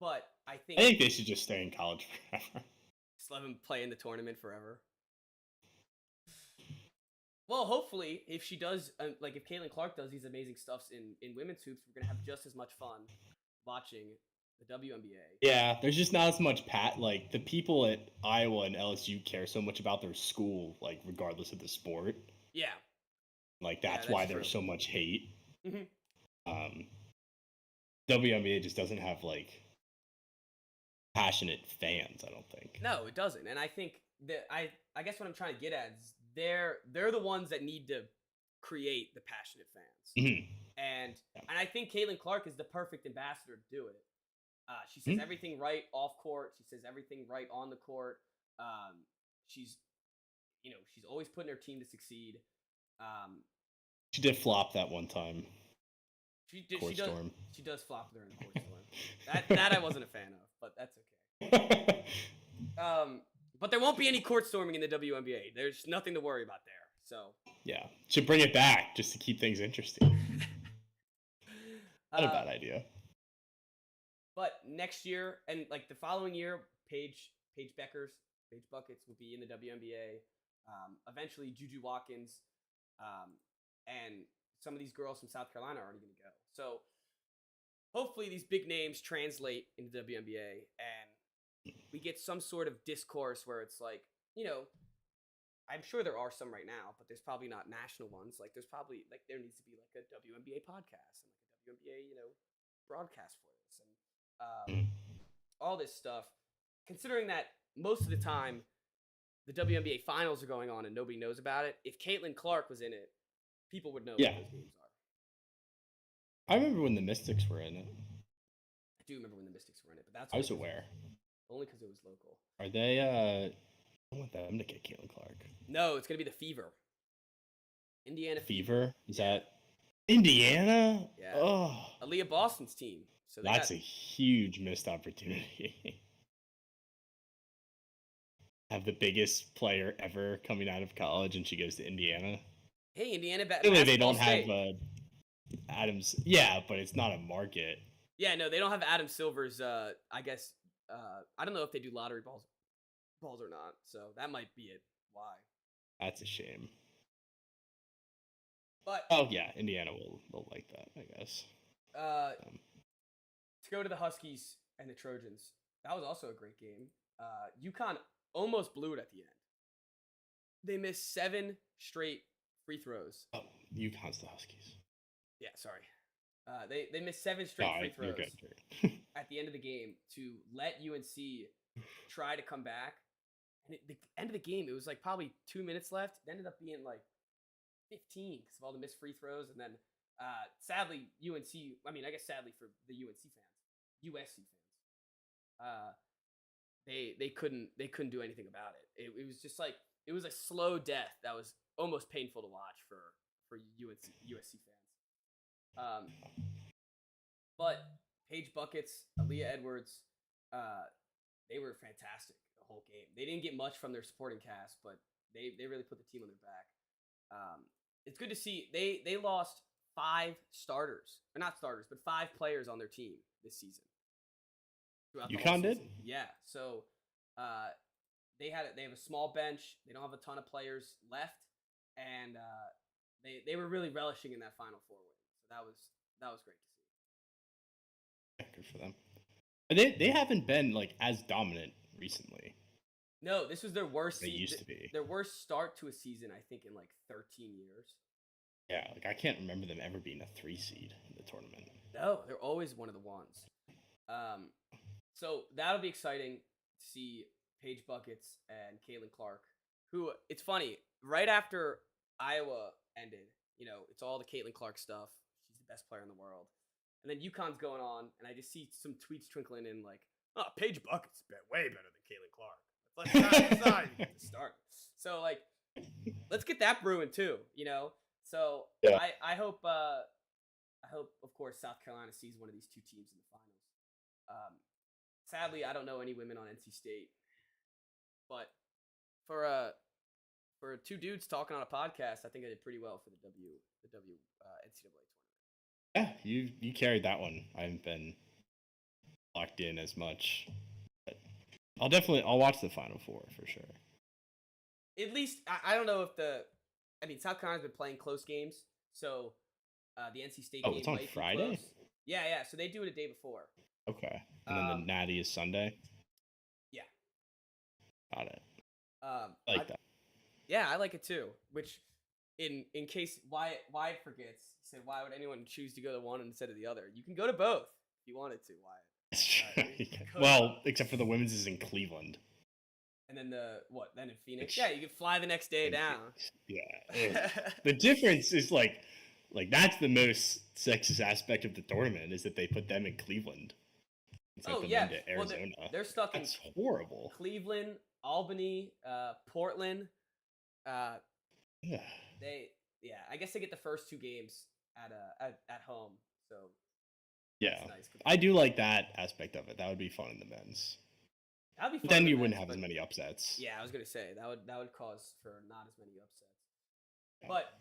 But I think they should just stay in college forever. Just let them play in the tournament forever. Well, hopefully, if she does, if Caitlin Clark does these amazing stuffs in women's hoops, we're gonna have just as much fun watching the WNBA. Yeah, there's just not as much like the people at Iowa and LSU care so much about their school, like regardless of the sport. Yeah. Like Yeah, that's why true. there's so much hate. Mm-hmm. WNBA just doesn't have like passionate fans, I don't think. No, it doesn't. And I think that I guess what I'm trying to get at is they're the ones that need to create the passionate fans. Mm-hmm. And I think Caitlin Clark is the perfect ambassador to do it. She says everything right off court. She says everything right on the court. She's always putting her team to succeed. She did flop that one time. She does flop during the court storm. that I wasn't a fan of, but that's okay. But there won't be any court storming in the WNBA. There's nothing to worry about there. So yeah, should bring it back just to keep things interesting. Not a bad idea. But next year and like the following year, Paige Buckets will be in the WNBA. Eventually, Juju Watkins, and some of these girls from South Carolina are already going to go. So hopefully these big names translate into WNBA and we get some sort of discourse where it's like, I'm sure there are some right now, but there's probably not national ones. Like there's probably there needs to be like a WNBA podcast and like a WNBA, broadcast for this and all this stuff. Considering that most of the time the WNBA finals are going on and nobody knows about it, if Caitlin Clark was in it, people would know what those games are. I remember when the Mystics were in it. I do remember when the Mystics were in it, but that's I was aware. Only because it was local. Are they? I don't want them to get Caitlin Clark. No, it's gonna be the Fever. Indiana Fever? Is that Indiana? Yeah. Oh, Aaliyah Boston's team. So that's a huge missed opportunity. Have the biggest player ever coming out of college, and she goes to Indiana. Hey, Indiana. Clearly, they don't have Adams. Yeah, but it's not a market. Yeah, no, they don't have Adam Silver's. I guess. I don't know if they do lottery balls or not. So that might be it. Why? That's a shame. But yeah, Indiana will like that, I guess. To go to the Huskies and the Trojans, that was also a great game. UConn almost blew it at the end. They missed 7 straight free throws. Oh, UConn's the Huskies. Yeah, sorry. They missed 7 straight free throws at the end of the game to let UNC try to come back. And at the end of the game, it was like probably 2 minutes left. It ended up being like 15 because of all the missed free throws. And then sadly, UNC, I guess sadly for the USC fans, they couldn't do anything about it. It was just like, it was a slow death that was almost painful to watch for USC fans. But Paige Buckets, Aaliyah Edwards, they were fantastic the whole game. They didn't get much from their supporting cast, but they really put the team on their back. It's good to see they lost 5 starters, or not starters, but 5 players on their team this season. UConn did? Yeah. So they have a small bench. They don't have a ton of players left, and they were really relishing in that Final Four win. So that was great to see. Good for them. They haven't been like as dominant recently. No, this was their worst. They used to be their worst start to a season, I think, in like 13 years. Yeah, like I can't remember them ever being a 3 seed in the tournament. No, they're always one of the ones. So that'll be exciting to see Paige Buckets and Caitlin Clark, who, it's funny, right after Iowa ended, it's all the Caitlin Clark stuff. She's the best player in the world. And then UConn's going on, and I just see some tweets trickling in like, oh, Paige Buckets way better than Caitlin Clark. Let's not even get to start. So, like, let's get that brewing too, So yeah. I hope, of course, South Carolina sees one of these 2 teams in the finals. Sadly, I don't know any women on NC State, but for 2 dudes talking on a podcast, I think I did pretty well for the NCAA tournament. Yeah, you carried that one. I haven't been locked in as much, but I'll watch the Final Four for sure. At least I don't know if South Carolina's been playing close games, so the NC State game it's on might Friday? be close. Yeah, so they do it a day before. Okay. And then the Natty is Sunday. Yeah. Got it. I like that. Yeah, I like it too. Which, in case Wyatt forgets, he said, "Why would anyone choose to go to one instead of the other? You can go to both if you wanted to, Wyatt." Well, except for the women's is in Cleveland. And then then in Phoenix? Yeah, you can fly the next day down. Yeah. The difference is like that's the most sexist aspect of the tournament is that they put them in Cleveland. Oh yeah, Arizona. They're stuck That's horrible. Cleveland, Albany, Portland. Yeah. I guess they get the first 2 games at home. So yeah, nice. I do like that aspect of it. That would be fun in the men's. That'd be fun. But then you wouldn't have as many upsets. Yeah, I was gonna say that would cause for not as many upsets. Yeah. But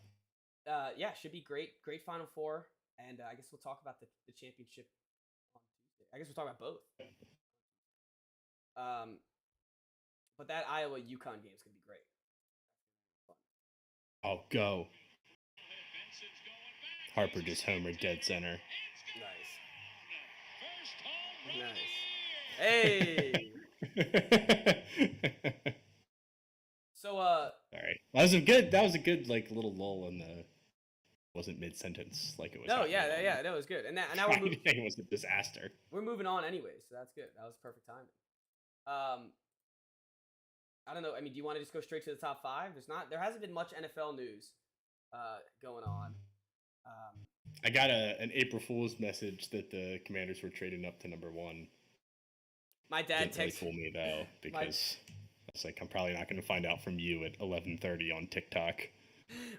yeah, should be great Final Four, and I guess we'll talk about the championship on Tuesday. I guess we'll talk about both. But that Iowa UConn game is gonna be great. Oh, go. Harper just homered dead center. Nice. Hey. So all right. That was a good like little lull in the wasn't mid sentence like it was. No, that was good. And now we're moving. It was a disaster. We're moving on anyways, so that's good. That was perfect timing. I don't know. I mean, do you want to just go straight to the top 5? There hasn't been much NFL news going on. I got an April Fool's message that the Commanders were trading up to number 1. My dad texted fool me though because it's like I'm probably not going to find out from you at 11:30 on TikTok.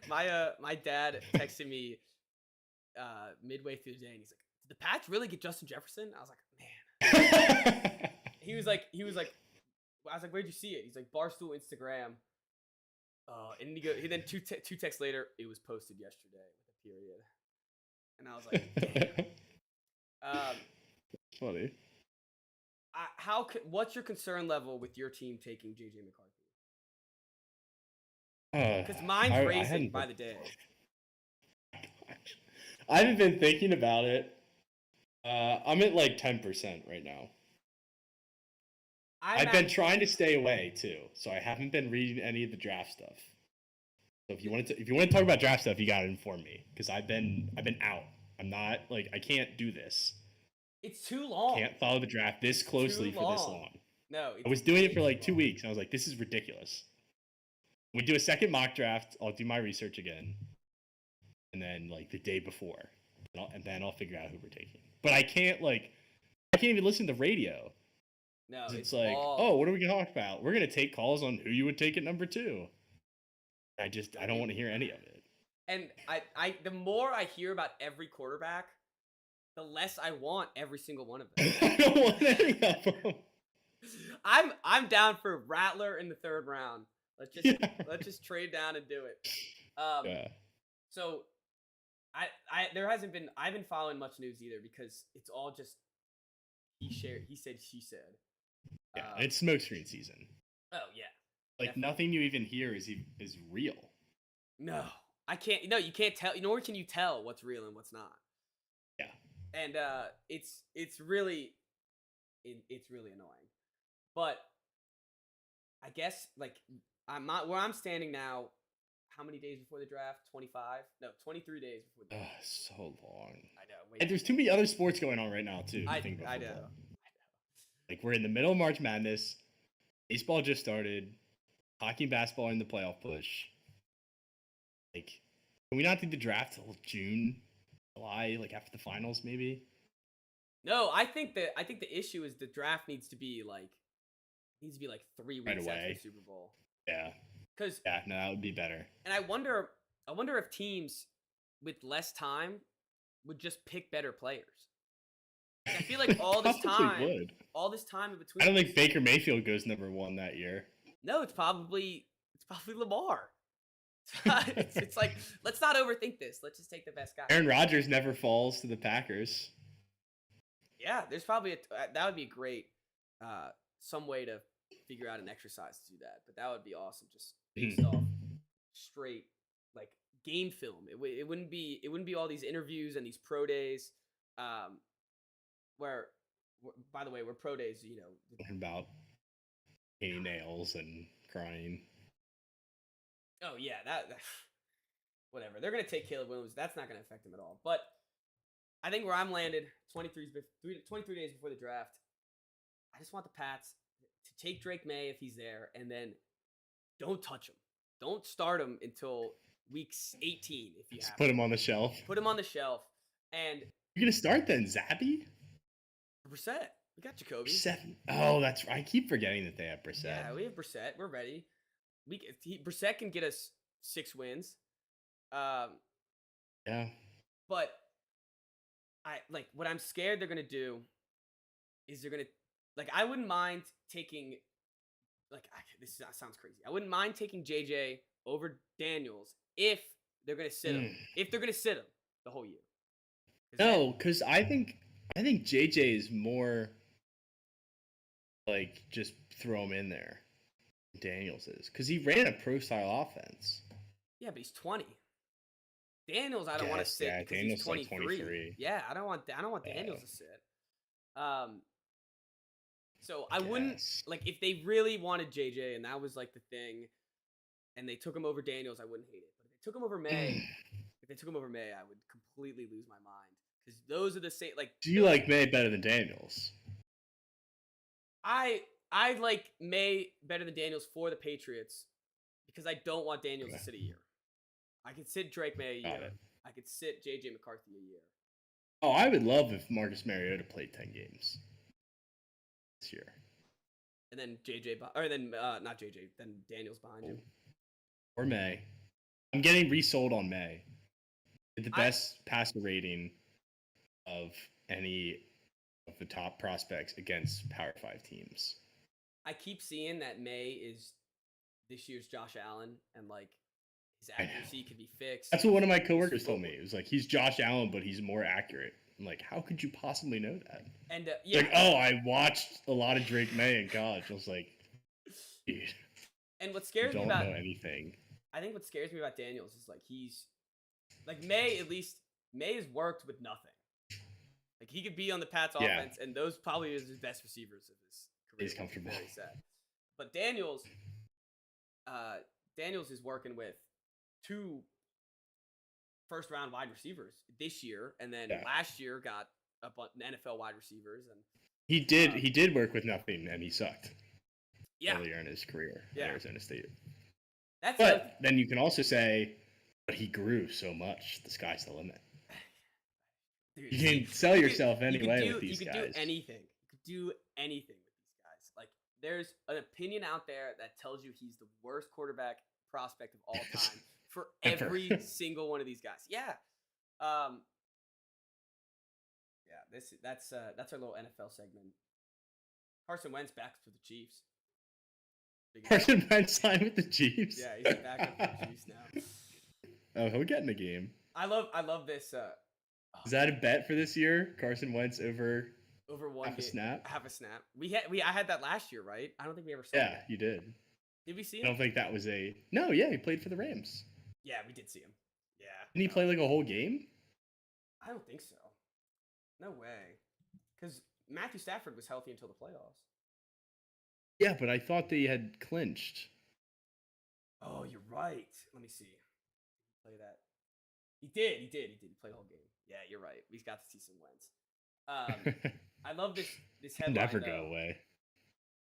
My dad texted me midway through the day, and he's like, "Did the Pats really get Justin Jefferson?" I was like, "Man." He was like, I was like, "Where'd you see it?" He's like, "Barstool Instagram." And he then two texts later, it was posted yesterday with a period, and I was like, "Damn." Funny. What's your concern level with your team taking JJ McCarthy? Because mine's raising by the day. I haven't been thinking about it. I'm at like 10% right now. I've been trying to stay away too, so I haven't been reading any of the draft stuff. So if you want to talk about draft stuff, you gotta inform me because I've been out. I'm not like I can't do this. It's too long. Can't follow the draft this closely for this long. No, I was doing it for like 2 weeks, and I was like, this is ridiculous. We do a second mock draft. I'll do my research again, and then like the day before, and then I'll figure out who we're taking. But I can't even listen to the radio. No, it's like, oh, what are we gonna talk about? We're gonna take calls on who you would take at number 2. I don't want to hear any of it. And I the more I hear about every quarterback, the less I want every single one of them. I don't want any of them. I'm down for Rattler in the 3rd round. Let's just trade down and do it. So I've been following much news either because it's all just he said, she said. Yeah, it's smokescreen season. Oh yeah. Like definitely. Nothing you even hear is real. No, I can't. No, you can't tell. Nor can you tell what's real and what's not. Yeah. And it's really annoying. But I guess like I'm not where I'm standing now. How many days before the draft? 25? No, 23 days before the draft. So long. I know. And there's too many other sports going on right now too. I know. Like we're in the middle of March Madness. Baseball just started. Hockey and basketball in the playoff push. Like, can we not do the draft till June, July, like after the finals, maybe? No, I think the issue is the draft needs to be like 3 weeks right after the Super Bowl. Yeah. No, that would be better. And I wonder if teams with less time would just pick better players. Like, I feel like all this time in between. I don't think Baker Mayfield goes number 1 that year. No, it's probably Lamar. It's like, let's not overthink this. Let's just take the best guy. Aaron Rodgers never falls to the Packers. Yeah, there's probably that would be great. Some way to figure out an exercise to do that, but that would be awesome. Just based off straight like game film. It wouldn't be all these interviews and these pro days, where By the way, we're pro days. You know, About painting nails and crying. oh yeah, that whatever. They're gonna take Caleb Williams. That's not gonna affect him at all. But I think where I'm landed, 23 days before the draft, I just want the Pats to take Drake May if he's there, and then don't touch him. Don't start him until week 18 if you Just have put to. him on the shelf. Put him on the shelf. And You're gonna start then, Zappy? Brissett, we got Jacoby. Brissett. Oh, that's right. I keep forgetting that they have Brissett. Yeah, we have Brissett. We're ready. Brissett can get us 6 wins. Yeah. But what I'm scared they're gonna do is they're gonna I wouldn't mind taking this sounds crazy. I wouldn't mind taking JJ over Daniels if they're gonna sit him. If they're gonna sit him the whole year. No, because I think JJ is more like just throw him in there. Daniels is because he ran a pro style offense. Yeah, but he's 20. Daniels, I don't want to Yes, sit yeah, because Daniels he's like 23. 23. Yeah, I don't want Daniels to sit. So I wouldn't Yes. if they really wanted JJ and that was like the thing, and they took him over Daniels, I wouldn't hate it. But if they took him over May, I would completely lose my mind because those are the same. Do you like May better than Daniels? I like May better than Daniels for the Patriots because I don't want Daniels to sit a year. I could sit Drake May a year. I could sit JJ McCarthy a year. Oh, I would love if Marcus Mariota played 10 games this year. And then not JJ, then Daniels behind him. Or May. I'm getting resold on May. The best passer rating of any of the top prospects against Power 5 teams. I keep seeing that May is this year's Josh Allen and his accuracy could be fixed. That's what one of my coworkers told me. It was like, he's Josh Allen, but he's more accurate. I'm like, how could you possibly know that? And I watched a lot of Drake May in college. I was like, dude. And what scares me about know anything. I think what scares me about Daniels is he's May has worked with nothing. He could be on the Pats offense, and those probably is his best receivers of his career. He's comfortable. Very sad. But Daniels is working with 2 first-round wide receivers this year, and then last year got a bunch NFL wide receivers, and he did work with nothing, and he sucked. Earlier in his career at Arizona State. Then you can also say, but he grew so much. The sky's the limit. Dude, you can sell yourself anyway with these guys. You could do anything. You could do anything with these guys. There's an opinion out there that tells you he's the worst quarterback prospect of all time for every single one of these guys. Yeah. That's our little NFL segment. Carson Wentz back with the Chiefs. Carson Wentz signed with the Chiefs. Yeah, he's back up with the Chiefs now. Oh, he'll get in the game. I love this. Is that a bet for this year? Carson Wentz over one half a snap? Half a snap. I had that last year, right? I don't think we ever saw it. Yeah, that. you did. Did we see him? I don't think that was No, yeah, he played for the Rams. Yeah, we did see him. Yeah. Didn't he play a whole game? I don't think so. No way. Because Matthew Stafford was healthy until the playoffs. Yeah, but I thought they had clinched. Oh, you're right. Let me see. Play that. He did. He played the whole game. Yeah, you're right. We got to see some Wentz. I love this headline. Never go away.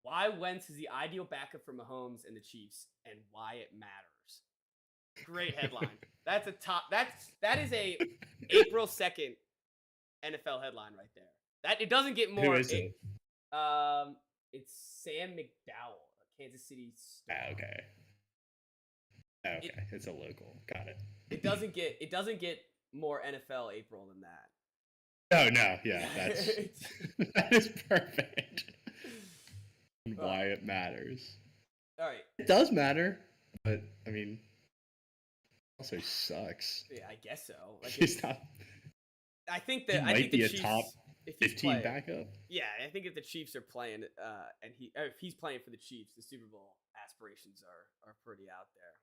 Why Wentz is the ideal backup for Mahomes and the Chiefs, and why it matters. Great headline. That is a April 2nd NFL headline right there. It doesn't get more. Who is it? It's Sam McDowell, a Kansas City star. Okay. It's a local. Got it. It doesn't get more NFL April than that. Oh no, yeah, that is perfect. And why it matters. All right. It does matter, but I mean, also sucks. Yeah, I guess so. I think he might be the a Chiefs, top 15 backup. Yeah, I think if the Chiefs are playing, and if he's playing for the Chiefs, the Super Bowl aspirations are pretty out there.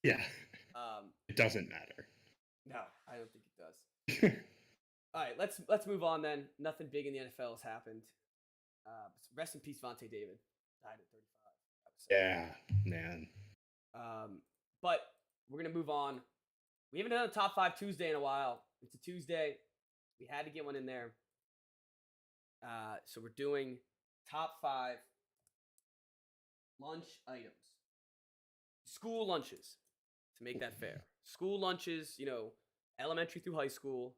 Yeah. It doesn't matter. No, I don't think it does. All right, let's move on then. Nothing big in the NFL has happened. Rest in peace, Vontae David. Died at 35. That was sad. Yeah, man. But we're gonna move on. We haven't done a top 5 Tuesday in a while. It's a Tuesday. We had to get one in there. So we're doing top 5 lunch items. School lunches, to make that fair. School lunches, elementary through high school.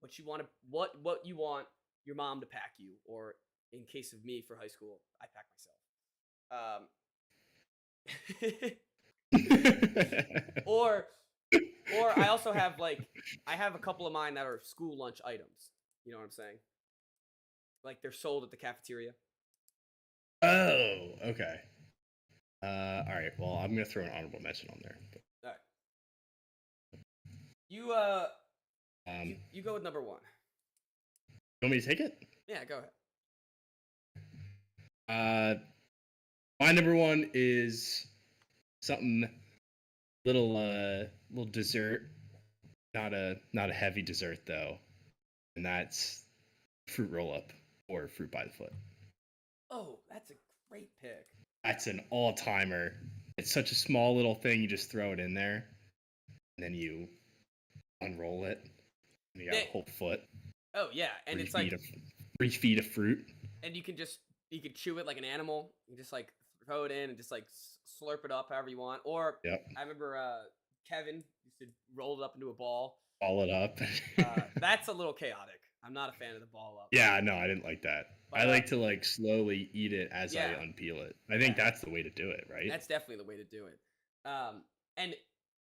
What you want your mom to pack you, or in case of me for high school, I pack myself. Or I also have I have a couple of mine that are school lunch items. You know what I'm saying? Like they're sold at the cafeteria. Oh, okay. All right. Well, I'm gonna throw an honorable mention on there. But... All right. You go with number 1. You want me to take it? Yeah, go ahead. My number 1 is something little dessert, not a heavy dessert though, and that's fruit roll up or fruit by the foot. Oh, that's a great pick. That's an all timer. It's such a small little thing. You just throw it in there, and then you unroll it. And you got a whole foot. Oh yeah, and it's like 3 feet of fruit. And you can chew it like an animal. You just like throw it in and just like slurp it up however you want. Or I remember Kevin used to roll it up into a ball. Ball it up. That's a little chaotic. I'm not a fan of the ball up. Yeah, no, I didn't like that. But, I like to slowly eat it as I unpeel it. I think that's the way to do it, right? That's definitely the way to do it. And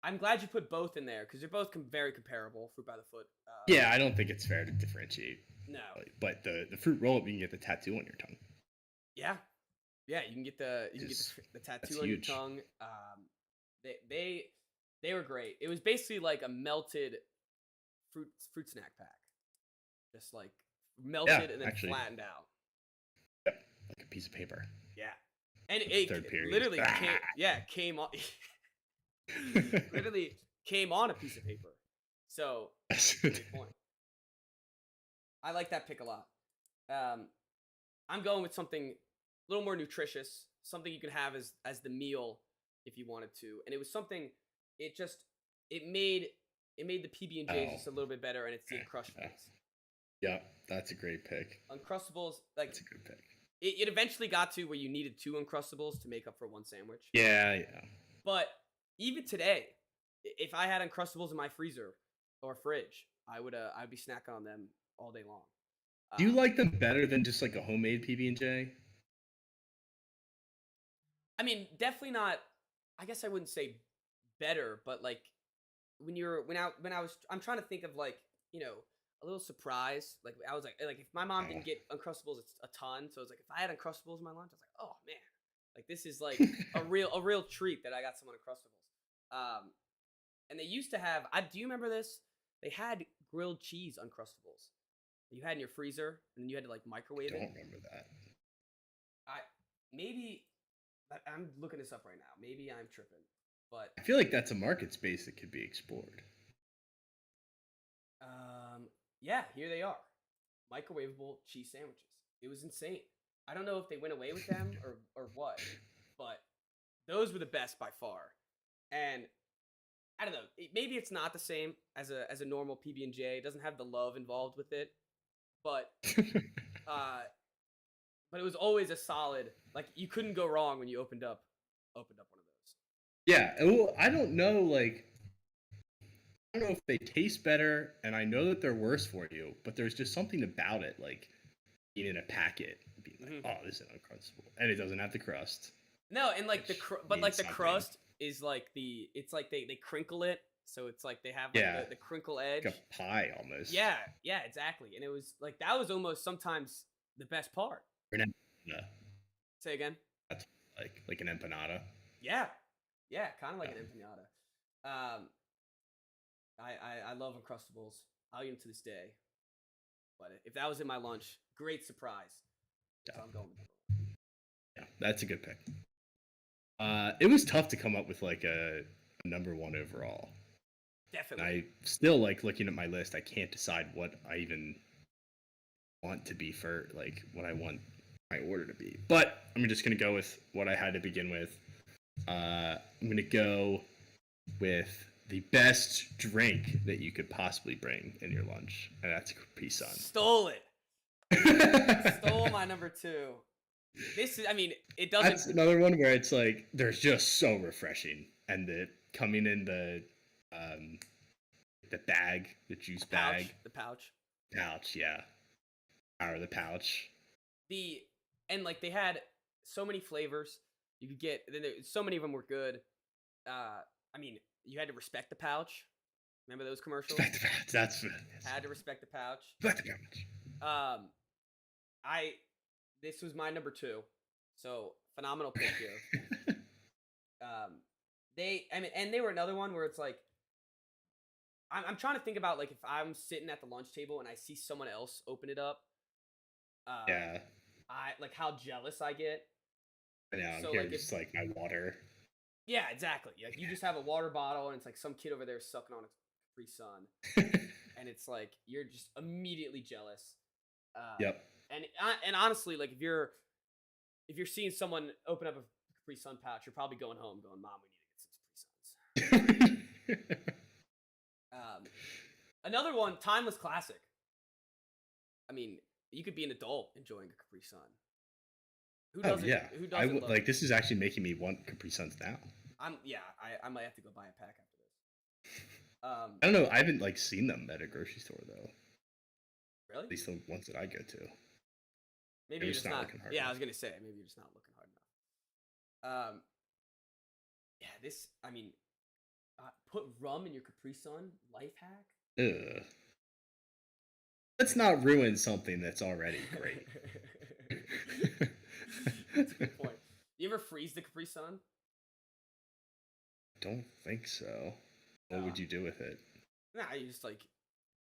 I'm glad you put both in there because they're both very comparable. Fruit by the foot. Yeah, I don't think it's fair to differentiate. No. But the fruit roll up, you can get the tattoo on your tongue. Yeah, you can get the tattoo on your tongue. They were great. It was basically like a melted fruit snack pack, just like melted and then flattened out. Yep, like a piece of paper. Yeah, and it literally came on. Literally came on a piece of paper. So that's a good point. I like that pick a lot. I'm going with something a little more nutritious, something you could have as the meal if you wanted to, and it was something. It made the PB&Js just a little bit better, and it's the Uncrustables. Yeah, that's a great pick. Uncrustables, that's a good pick. It eventually got to where you needed 2 Uncrustables to make up for 1 sandwich. Yeah. But even today, if I had Uncrustables in my freezer or fridge, I'd be snacking on them all day long. Do you like them better than just like a homemade PB&J? I mean, definitely not. I guess I wouldn't say better, but like I'm trying to think of a little surprise. Like I was like if my mom didn't get Uncrustables a ton, so it's like if I had Uncrustables in my lunch, I was like, oh man, like this is like a real treat that I got some Uncrustables. And they used to have. Do you remember this? They had grilled cheese Uncrustables. You had in your freezer, and then you had to like microwave it. I don't remember that. I'm looking this up right now. Maybe I'm tripping, but I feel like that's a market space that could be explored. Yeah, here they are. Microwavable cheese sandwiches. It was insane. I don't know if they went away with them or what, but those were the best by far. And I don't know. Maybe it's not the same as a normal PB&J. It doesn't have the love involved with it, but it was always a solid. Like you couldn't go wrong when you opened up one of those. Yeah. Well, I don't know. I don't know if they taste better, and I know that they're worse for you, but there's just something about it, like eating a packet, being like, "Oh, this is Uncrustable," and it doesn't have the crust. No, and like the crust is like it's like they crinkle it, so it's like they have like the crinkle edge, like a pie almost. Yeah, exactly, and it was like that was almost sometimes the best part. Say again. That's like an empanada. Yeah, kind of like an empanada. I love Uncrustables. I'll eat them to this day. But if that was in my lunch, great surprise. So I'm going with number 1. Yeah, that's a good pick. It was tough to come up with like a number 1 overall. Definitely. And I still like looking at my list. I can't decide what I even want to be for what I want my order to be. But I'm just gonna go with what I had to begin with. I'm gonna go with the best drink that you could possibly bring in your lunch, and that's a Capri Sun. Stole it. Stole my number 2. This is, I mean, it doesn't. That's another one where it's like they're just so refreshing, and coming in the bag, the juice bag, the pouch, yeah, or the pouch. And like they had so many flavors you could get. So many of them were good. I mean, you had to respect the pouch. Remember those commercials? Respect the pouch. That's had to respect the pouch. Respect the pouch. This was my number 2, so phenomenal pick here. They were another one where it's like, I'm trying to think about like if I'm sitting at the lunch table and I see someone else open it up. Yeah. I like how jealous I get. Yeah, so here's just like my water. Yeah, exactly. Like you just have a water bottle and it's like some kid over there sucking on a Capri Sun, and it's like you're just immediately jealous. Yep. And honestly, like if you're seeing someone open up a Capri Sun pouch, you're probably going home going, "Mom, we need to get some Capri Suns." Another one, timeless classic. I mean, you could be an adult enjoying a Capri Sun. Who doesn't? Yeah. Who doesn't? Like this is actually making me want Capri Suns now. I might have to go buy a pack after this. I don't know. I haven't like seen them at a grocery store though. Really? At least the ones that I go to. Maybe you're just not looking hard enough. I was gonna say maybe you're just not looking hard enough. Yeah. This. I mean, put rum in your Capri Sun. Life hack. Ugh. Let's not ruin something that's already great. That's a good point. You ever freeze the Capri Sun? Don't think so. What would you do with it? Nah, you just like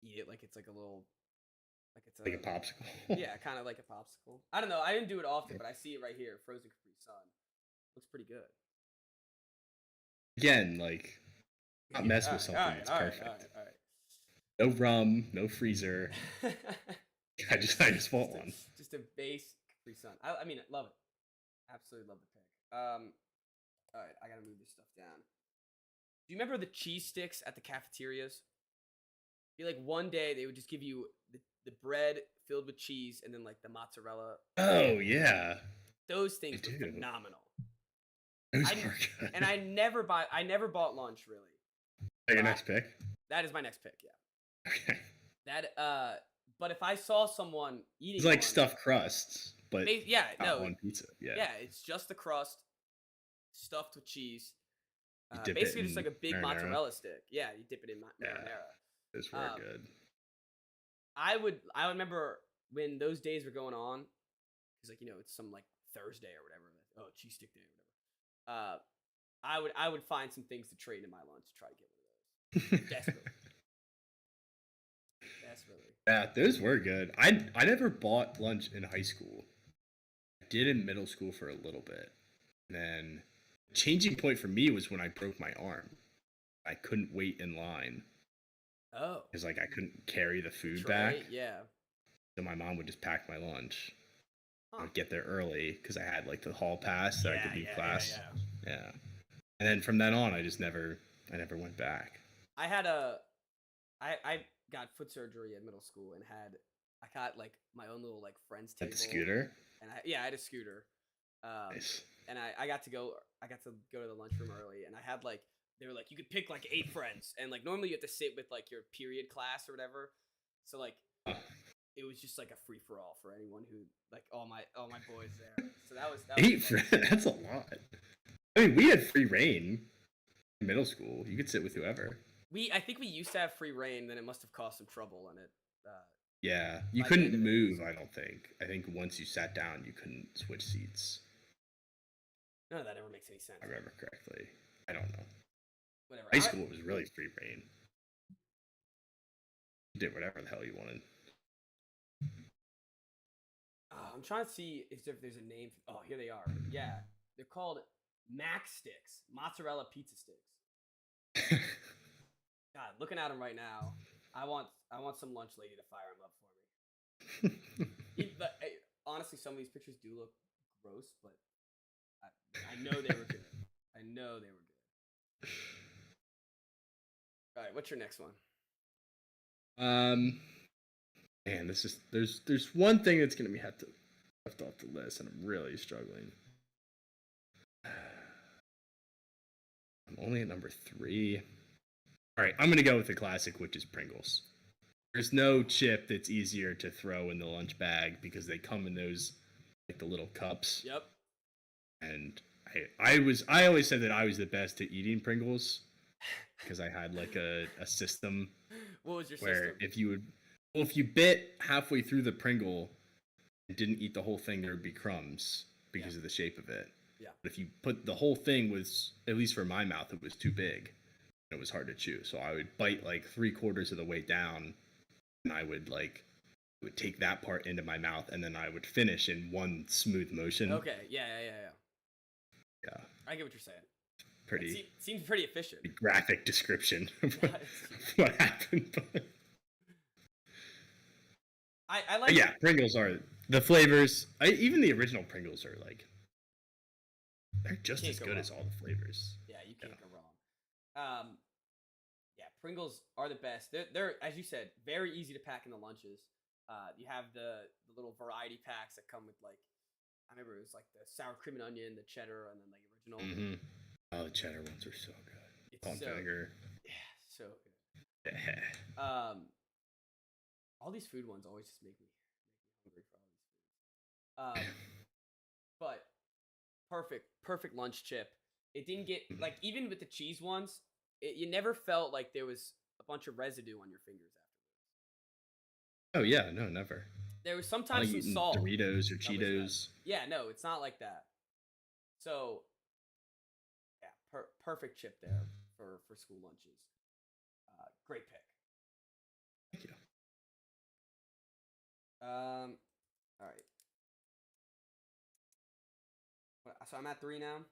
eat it like it's like a little, like a popsicle. Yeah, kind of like a popsicle. I don't know. I didn't do it often, but I see it right here. Frozen Capri Sun looks pretty good. Again, like not mess with something that's perfect. All right. No rum, no freezer. I just want one. Just a base Capri Sun. I mean, love it. Absolutely love the pick. All right, I gotta move this stuff down. Do you remember the cheese sticks at the cafeterias? I feel like one day they would just give you the bread filled with cheese and then like the mozzarella. Oh yeah. Those things were phenomenal. Those were good. And I never bought lunch really. Your next pick? That is my next pick, yeah. Okay. But if I saw someone eating, it's like stuffed crusts, but on pizza. Yeah, it's just the crust stuffed with cheese. Basically, just like a big mozzarella stick. Yeah, you dip it in marinara. Those were good. I remember when those days were going on, because like it's some like Thursday or whatever. Oh, cheese stick day or whatever. I would find some things to trade in my lunch to try to get one of those. Desperately. Yeah, those were good. I never bought lunch in high school. I did in middle school for a little bit. And then changing point for me was when I broke my arm. I couldn't wait in line. Oh. Because like I couldn't carry the food back. Yeah. So my mom would just pack my lunch. I would get there early because I had like the hall pass that I could do class. Yeah. And then from then on, I never went back. I got foot surgery at middle school and I got like my own little like friends table. At the scooter? And I had a scooter. Nice. And I got to go to the lunchroom early, and I had like, they were like, you could pick like 8 friends, and like normally you have to sit with like your period class or whatever. So like it was just like a free for all for anyone who like all my boys there. So that was 8 friends. That's a lot. I mean, we had free reign in middle school. You could sit with whoever. I think we used to have free reign, then it must have caused some trouble on it. Yeah, you couldn't move, I don't think. I think once you sat down, you couldn't switch seats. None of that ever makes any sense. I remember correctly. I don't know. Whatever. High school was really free reign. You did whatever the hell you wanted. I'm trying to see if there's a name. Oh, here they are. Yeah, they're called Mac Sticks, mozzarella pizza sticks. God, looking at them right now, I want some lunch lady to fire them up for me. honestly, some of these pictures do look gross, but I know they were good. I know they were good. All right, what's your next one? Man, this is there's one thing that's gonna be have to left off the list, and I'm really struggling. I'm only at number 3. All right, I'm gonna go with the classic, which is Pringles. There's no chip that's easier to throw in the lunch bag because they come in those like the little cups. Yep. And I always said that I was the best at eating Pringles because I had like a system. What was your where system? if you bit halfway through the Pringle and didn't eat the whole thing, there would be crumbs because of the shape of it. Yeah. But if you put the whole thing, was at least for my mouth, it was too big. It was hard to chew, so I would bite like 3/4 of the way down, and I would take that part into my mouth, and then I would finish in one smooth motion. Okay. Yeah. Yeah. I get what you're saying. Pretty. Seems pretty efficient. Graphic description of what happened. But I like. Yeah, Pringles are the flavors. Even the original Pringles are like they're just as good as all the flavors. Yeah, you can't go wrong. Yeah, Pringles are the best. They're as you said, very easy to pack in the lunches. You have the little variety packs that come with like I remember it was like the sour cream and onion, the cheddar, and then the original. Mm-hmm. Oh, the cheddar ones are so good. It's so vinegar. Yeah, so good. Yeah. All these food ones always just make me hungry for all these foods. But perfect lunch chip. It didn't get like even with the cheese ones, you never felt like there was a bunch of residue on your fingers afterwards. Oh yeah, no, never. There was sometimes some salt. Doritos or Cheetos. Yeah, no, it's not like that. So, yeah, perfect chip there for school lunches. Great pick. Thank you. All right. So I'm at 3 now.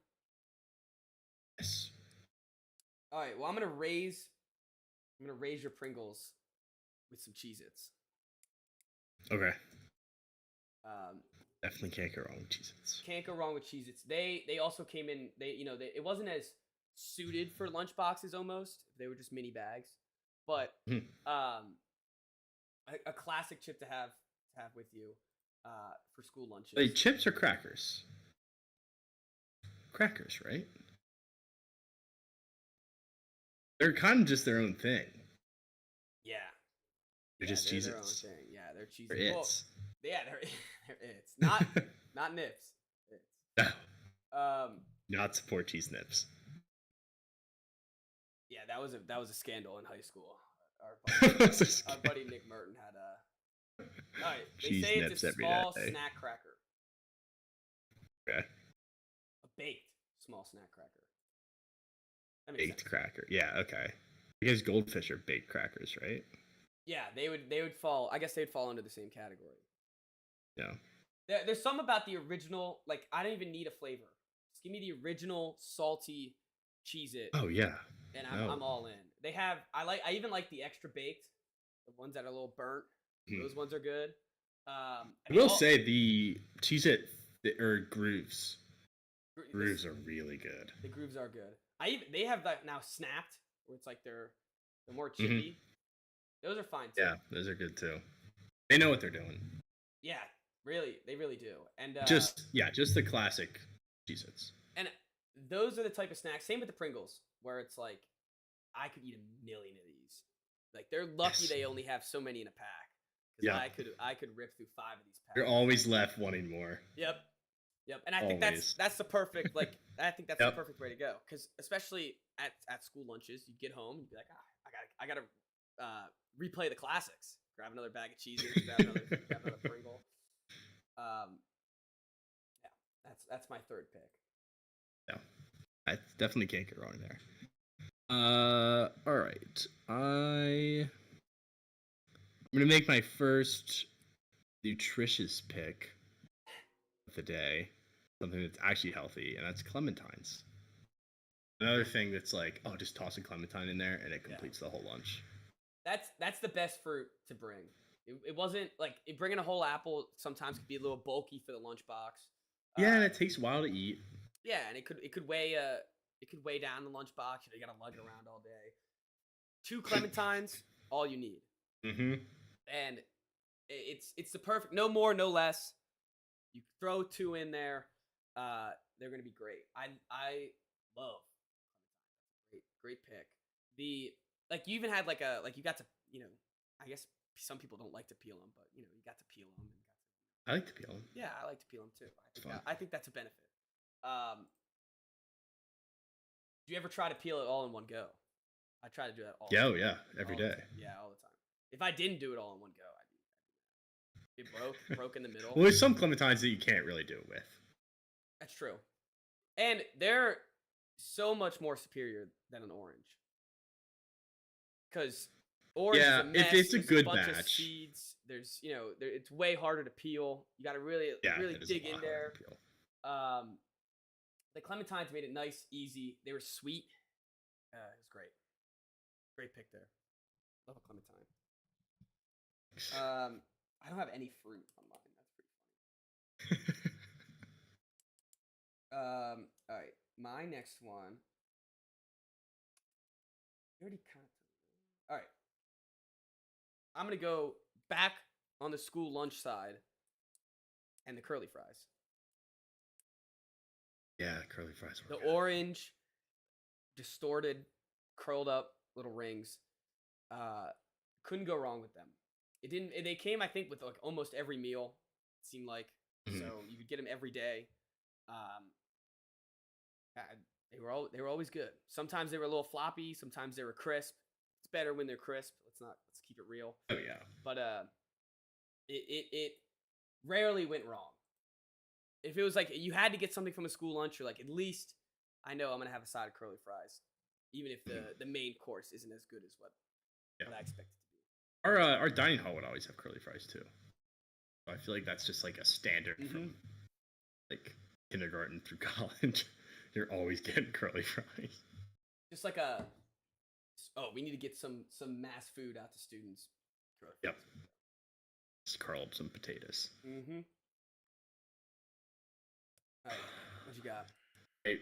Yes. All right. Well, I'm gonna raise your Pringles with some Cheez-Its. Okay. Definitely can't go wrong with Cheez-Its. Can't go wrong with Cheez-Its. They also came in. It wasn't as suited for lunch boxes almost. They were just mini bags, but a classic chip to have with you for school lunches. Wait, chips or crackers? Crackers, right? They're kind of just their own thing. Yeah. They're just Cheez-Its. Their own thing. Yeah, they're Cheez-Its. They're Its. Yeah, they're Its. Not Nips. No. Not support cheese Nips. Yeah, that was a scandal in high school. Our buddy Nick Merton had a. All right, they cheese say Nips it's a small every day. snack cracker. Okay. A baked small snack cracker. Baked cracker. Yeah, okay. Because Goldfish are baked crackers, right? Yeah, they would fall. I guess they'd fall into the same category. Yeah. There's some about the original. Like I don't even need a flavor. Just give me the original salty Cheez-It. Oh yeah. And I'm all in. They have. I even like the extra baked. The ones that are a little burnt. Those ones are good. I will say the Cheez-It or Grooves. Grooves are really good. The Grooves are good. They have that now snapped where it's like they're more chippy. Those are fine too. Yeah, those are good too. They know what they're doing. Yeah, really, they really do. And just the classic Cheez-Its. And those are the type of snacks. Same with the Pringles, where it's like I could eat a million of these. Like they're lucky they only have so many in a pack. Because I could rip through 5 of these packs. You're always left wanting more. Yep. And I think that's the perfect the perfect way to go. Because especially at school lunches, you get home and you'd be like, I gotta replay the classics. Grab another bag of Cheez-Its, grab another Pringle. Yeah, that's my third pick. Yeah, I definitely can't get wrong there. All right, I'm gonna make my first nutritious pick of the day. Something that's actually healthy, and that's clementines. Another thing that's like, just toss a clementine in there, and it completes the whole lunch. That's the best fruit to bring. It wasn't like bringing a whole apple sometimes could be a little bulky for the lunchbox. Yeah, and it takes a while to eat. Yeah, and it could weigh down the lunchbox. You gotta lug it around all day. 2 clementines, all you need. Mm-hmm. And it's the perfect, no more, no less. You throw 2 in there, they're gonna be great. I love great pick. The like you even had like you got to I guess some people don't like to peel them, but you got to peel them and got to. I like to peel them. Yeah, I like to peel them too. I think that's a benefit. Do you ever try to peel it all in one go? I try to do that all. Yeah, yeah, every day. Yeah, all the time. If I didn't do it all in one go, I'd be it broke in the middle. Well, there's some clementines that you can't really do it with. That's true, and they're so much more superior than an orange. Because orange is a mess. If it's a good bunch batch. Of seeds. There's it's way harder to peel. You got to really dig in there. The clementines made it nice, easy. They were sweet. It was great. Great pick there. Love a clementine. I don't have any fruit on mine. That's pretty funny. All right. My next one. You already kind of. All right. I'm gonna go back on the school lunch side. And the curly fries. Yeah, curly fries were the orange, distorted, curled up little rings. Couldn't go wrong with them. It didn't. They came, I think, with like almost every meal. It seemed like so you could get them every day. They were always good. Sometimes they were a little floppy. Sometimes they were crisp. It's better when they're crisp. Let's keep it real. Oh yeah. But it rarely went wrong. If it was like you had to get something from a school lunch, you're like, at least I know I'm gonna have a side of curly fries, even if the main course isn't as good as what I expect it to be. Our dining hall would always have curly fries too. I feel like that's just like a standard from like kindergarten through college. You're always getting curly fries. Just like we need to get some mass food out to students. Yep. Just curl up some potatoes. Mm-hmm. All right, what you got? Hey,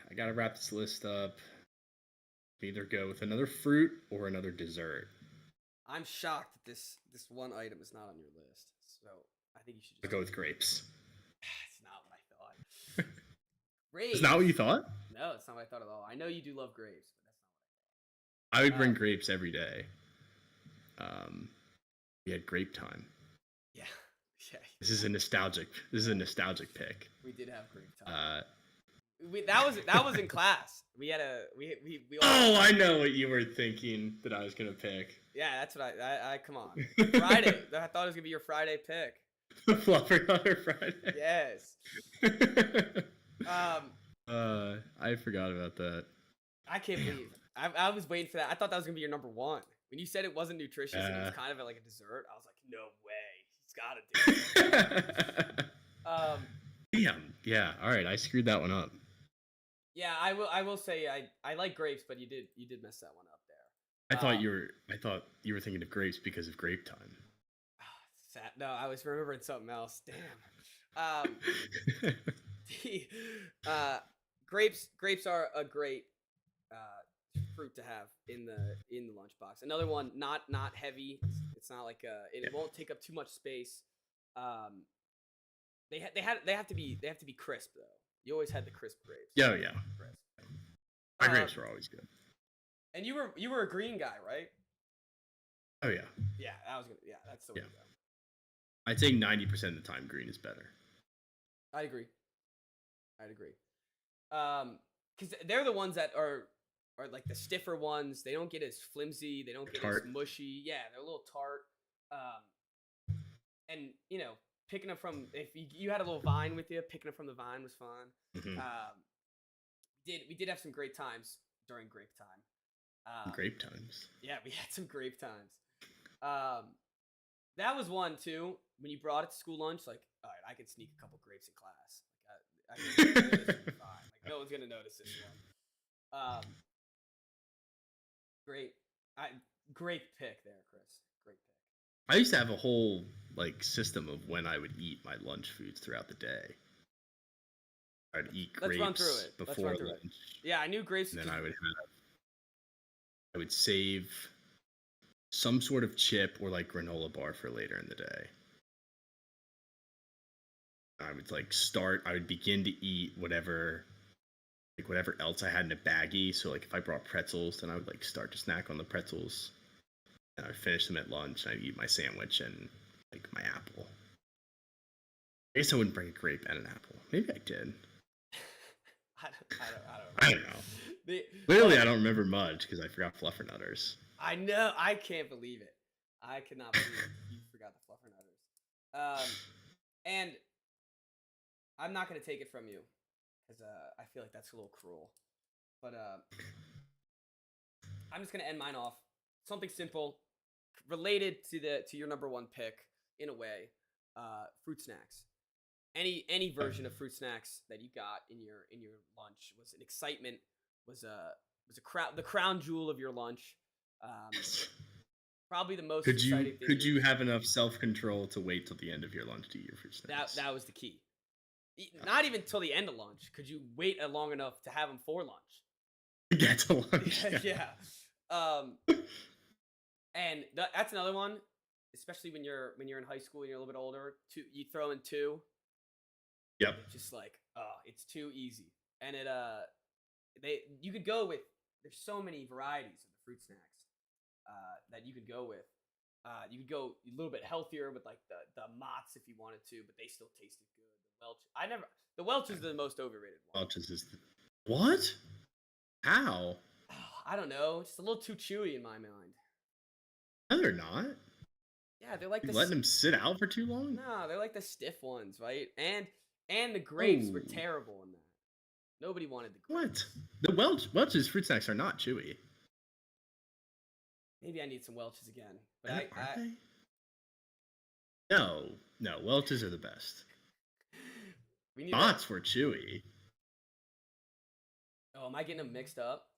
I gotta wrap this list up. Either go with another fruit or another dessert. I'm shocked that this one item is not on your list. So I think you should just go with grapes. It's not what I thought. Grapes. It's not what you thought? No, it's not what I thought at all. I know you do love grapes, but that's not what I would bring grapes every day. We had grape time. Yeah. Yeah. This is a nostalgic pick. We did have grape time. That was in class. We had we all. Oh, I know what you were thinking that I was gonna pick. Yeah, that's what I come on. Friday. I thought it was gonna be your Friday pick. The Fluffernutter Friday. Yes. I forgot about that. I can't believe. I was waiting for that. I thought that was gonna be your number one. When you said it wasn't nutritious and it was kind of like a dessert, I was like, no way. He's gotta do it. Damn. Yeah. All right. I screwed that one up. Yeah, I will say I like grapes, but you did mess that one up there. I thought you were thinking of grapes because of grape time. Sad. No, I was remembering something else. Damn. Grapes are a great fruit to have in the lunchbox. Another one, not heavy. It's not like it won't take up too much space. They have to be crisp though. You always had the crisp grapes. Yeah, yeah. Crisp. My grapes were always good. And you were a green guy, right? Oh yeah. Yeah, that's the way to go. I'd say 90% of the time green is better. I'd agree. Because they're the ones that are like the stiffer ones. They don't get as flimsy. They don't get as mushy. Yeah, they're a little tart. And picking them from, if you had a little vine with you, picking them from the vine was fun. Mm-hmm. We did have some great times during grape time. Grape times. Yeah, we had some grape times. That was one too. When you brought it to school lunch, like, all right, I could sneak a couple grapes in class. Like, this will be fine. Like, no one's gonna notice this one. Great pick there, Chris. Great pick. I used to have a whole like system of when I would eat my lunch foods throughout the day. I'd eat Let's run through grapes it. Let's before run through lunch. it. Yeah, I knew grapes. And then I would save some sort of chip or like granola bar for later in the day. I would begin to eat whatever else I had in a baggie. So like if I brought pretzels, then I would like start to snack on the pretzels. And I would finish them at lunch. And I'd eat my sandwich and like my apple. I guess I wouldn't bring a grape and an apple. Maybe I did. I don't know. Literally, I don't remember much because I forgot fluffernutters. I know. I can't believe it. I cannot believe you forgot the fluffernutters. And I'm not gonna take it from you because I feel like that's a little cruel. But I'm just gonna end mine off. Something simple, related to your number one pick in a way. Fruit snacks. Any version of fruit snacks that you got in your lunch was an excitement. Was the crown jewel of your lunch. Probably the most exciting thing. Could you have enough self-control to wait till the end of your lunch to eat your fruit snacks? That was the key. Not even till the end of lunch. Could you wait long enough to have them for lunch? Get to lunch. Yeah. And that's another one, especially when you're in high school and you're a little bit older. You throw in 2. Yep. It's just like, it's too easy. And you could go with. There's so many varieties of the fruit snacks that you could go with. You could go a little bit healthier with like the Mott's if you wanted to, but they still tasted good. The Welch is the most overrated one. Welch's is what? How? I don't know. It's a little too chewy in my mind. No, they're not. Yeah, they're like letting them sit out for too long. No, they're like the stiff ones, right? And the grapes were terrible in that. Nobody wanted the grapes. What? The Welch's fruit snacks are not chewy. Maybe I need some Welch's again. But are they? No, Welch's are the best. Mott's were chewy. Oh, am I getting them mixed up?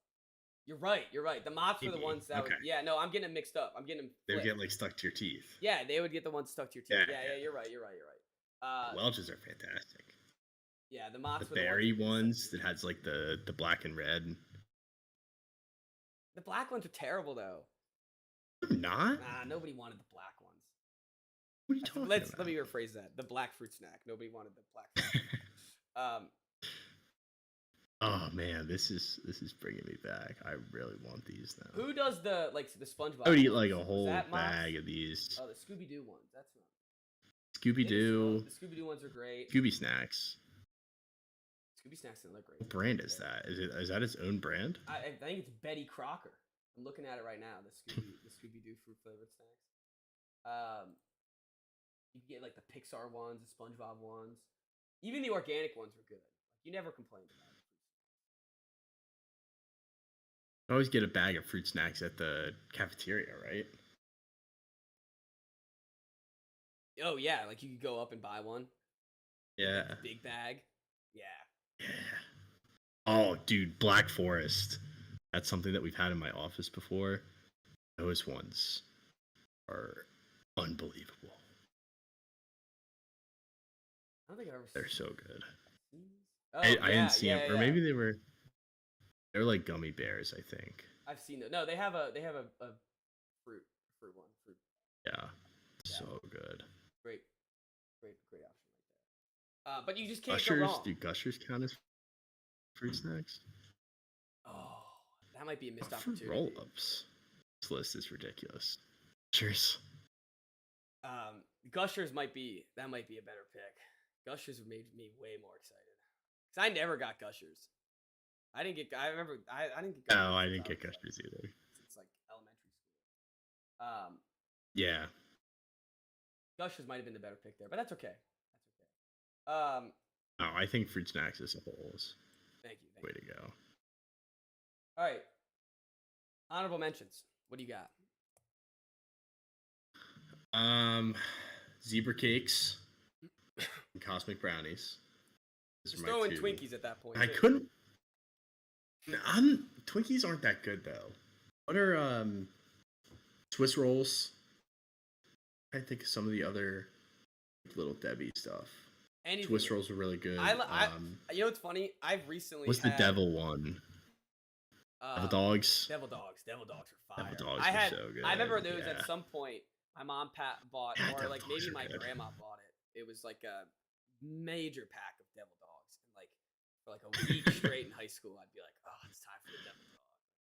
You're right. The Mott's were the ones that would... Yeah, no, I'm getting them mixed up. I'm getting them... They would get like stuck to your teeth. Yeah, they would get the ones stuck to your teeth. Yeah, you're right. Welch's are fantastic. Yeah, the Mott's the berry ones that has like the black and red. The black ones are terrible though. They're not? Nah, nobody wanted the black ones. What are you talking about? Let me rephrase that. The black fruit snack. Nobody wanted the black fruit snack. Oh man, this is bringing me back. I really want these now. Who does the SpongeBob? I would eat like a whole bag of these. Oh, the Scooby Doo ones. That's what. Scooby Doo. The Scooby Doo ones are great. Scooby Snacks. Scooby Snacks look great. What brand is that? Is that its own brand? I think it's Betty Crocker. I'm looking at it right now. The Scooby Doo fruit flavored snacks. You can get like the Pixar ones, the SpongeBob ones, even the organic ones were good. You never complained about it. I always get a bag of fruit snacks at the cafeteria, right? Oh yeah, like you could go up and buy one. Yeah. Like big bag. Yeah. Yeah. Oh, dude, Black Forest. That's something that we've had in my office before. Those ones are unbelievable. I don't think I've ever. They're so good. Oh, I didn't see them, or maybe they were. They're like gummy bears, I think. I've seen them. No, they have a fruit one. Yeah, so good. Great option right there. But you just can't Gushers, go wrong. do Gushers count as fruit snacks? Oh, that might be a missed Fruit opportunity. roll-ups. This list is ridiculous. Cheers. Gushers might be a better pick. Gushers have made me way more excited. Cause I never got Gushers. I didn't get Gushers. No, I didn't get Gushers either. It's like elementary school. Yeah. Gushers might have been the better pick there, but that's okay. No, I think fruit snacks as a whole is Thank you. way to go. All right. Honorable mentions. What do you got? Zebra cakes and cosmic brownies. Just throw in Twinkies at that point. I couldn't. Twinkies aren't that good though. What are Swiss rolls? I think some of the other Little Debbie stuff. Anything. Swiss rolls were really good. You know what's funny? I've recently. What's the devil one? Devil dogs. Devil dogs. Devil dogs are fire. Devil dogs were so good. I remember those at some point. My mom bought, or like maybe my good. grandma bought it. It was like a major pack of devil dogs, and like for like a week straight in high school, I'd be like, "Oh, it's time for the devil dog."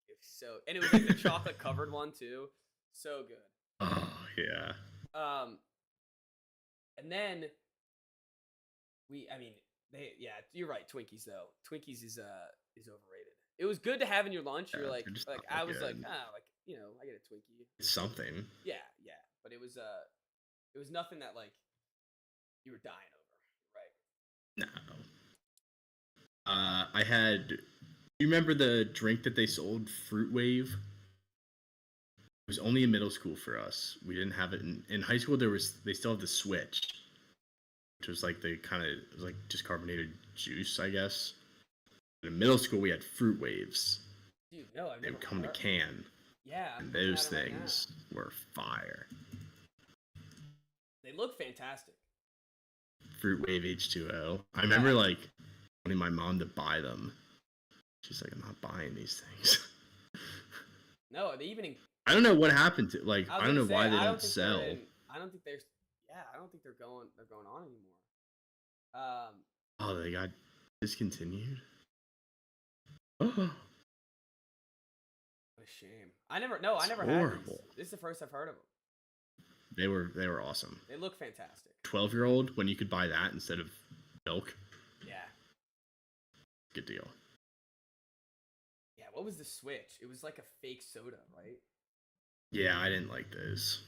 It was so, and it was like the chocolate covered one too, so good. Oh yeah. And then you're right. Twinkies though. Twinkies is overrated. It was good to have in your lunch. You're like I was like, I get a Twinkie. It's something. Yeah, but it was nothing that like you were dying over, right? No. I had. Do you remember the drink that they sold, Fruit Wave? It was only in middle school for us. We didn't have it in high school. They still have the Switch, which was like like just carbonated juice, I guess. But in middle school, we had Fruit Waves. Dude, no, they would come in a can. Yeah, and those things were fire. They look fantastic. Fruit Wave H2O. I remember like wanting my mom to buy them. She's like, I'm not buying these things. No, they even. I don't know what happened to I don't know why they don't sell. I don't think they're. Yeah, I don't think they're going on anymore. Oh, they got discontinued. Oh. What a shame. I never had these. This is the first I've heard of them. They were awesome. They look fantastic. 12-year-old when you could buy that instead of milk. Yeah. Good deal. Yeah, what was the Switch? It was like a fake soda, right? Yeah, I didn't like those.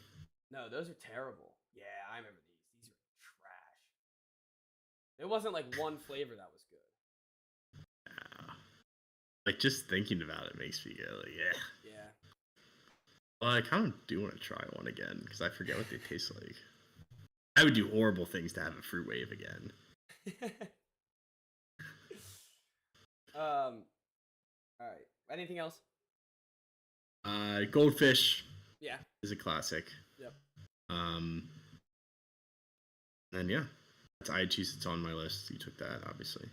No, those are terrible. Yeah, I remember these. These were trash. There wasn't like one flavor that was good. Like just thinking about it makes me go like, yeah. Yeah. Well, I kind of do want to try one again because I forget what they taste like. I would do horrible things to have a Fruit Wave again. All right. Anything else? Goldfish. Yeah. Is a classic. Yep. And yeah, I choose it's on my list. You took that, obviously.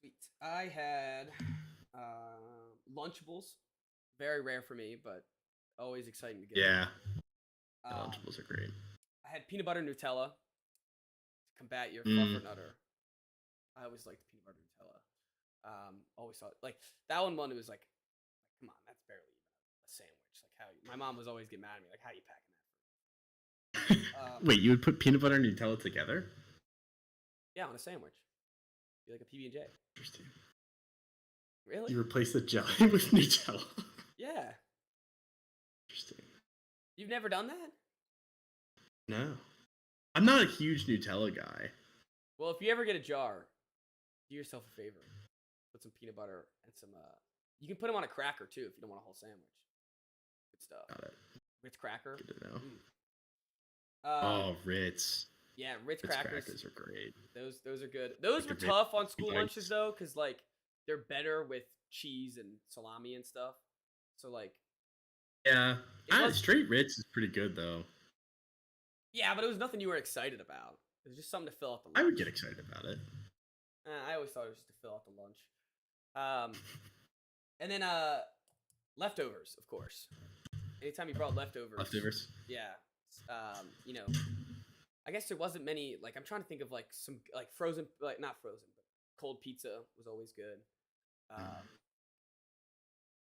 Sweet. I had Lunchables. Very rare for me, but always exciting to get. Yeah. Lunchables are great. I had peanut butter Nutella to combat your fluffernutter. I always liked peanut butter Nutella. Always thought like that one. It was like, come on, that's barely even a sandwich. Like how my mom was always getting mad at me, like how you packing that? Wait, you would put peanut butter and Nutella together? Yeah, on a sandwich. Be like a PB&J. Interesting. Really? You replace the jelly with Nutella? Yeah. Interesting. You've never done that? No. I'm not a huge Nutella guy. Well, if you ever get a jar, do yourself a favor. Put some peanut butter and some, you can put them on a cracker too if you don't want a whole sandwich. Good stuff. Got it. Ritz cracker. Good to know. Ritz. Yeah, Ritz crackers are great. Those are good. Those were tough on school lunches though, because like they're better with cheese and salami and stuff. So like, yeah, straight Ritz is pretty good though. Yeah, but it was nothing you were excited about. It was just something to fill out the lunch. I would get excited about it. I always thought it was just to fill out the lunch. And then leftovers, of course. Anytime you brought leftovers. Leftovers. Yeah. You know, I guess there wasn't many. Like I'm trying to think of like some like frozen, like not frozen, but cold pizza was always good.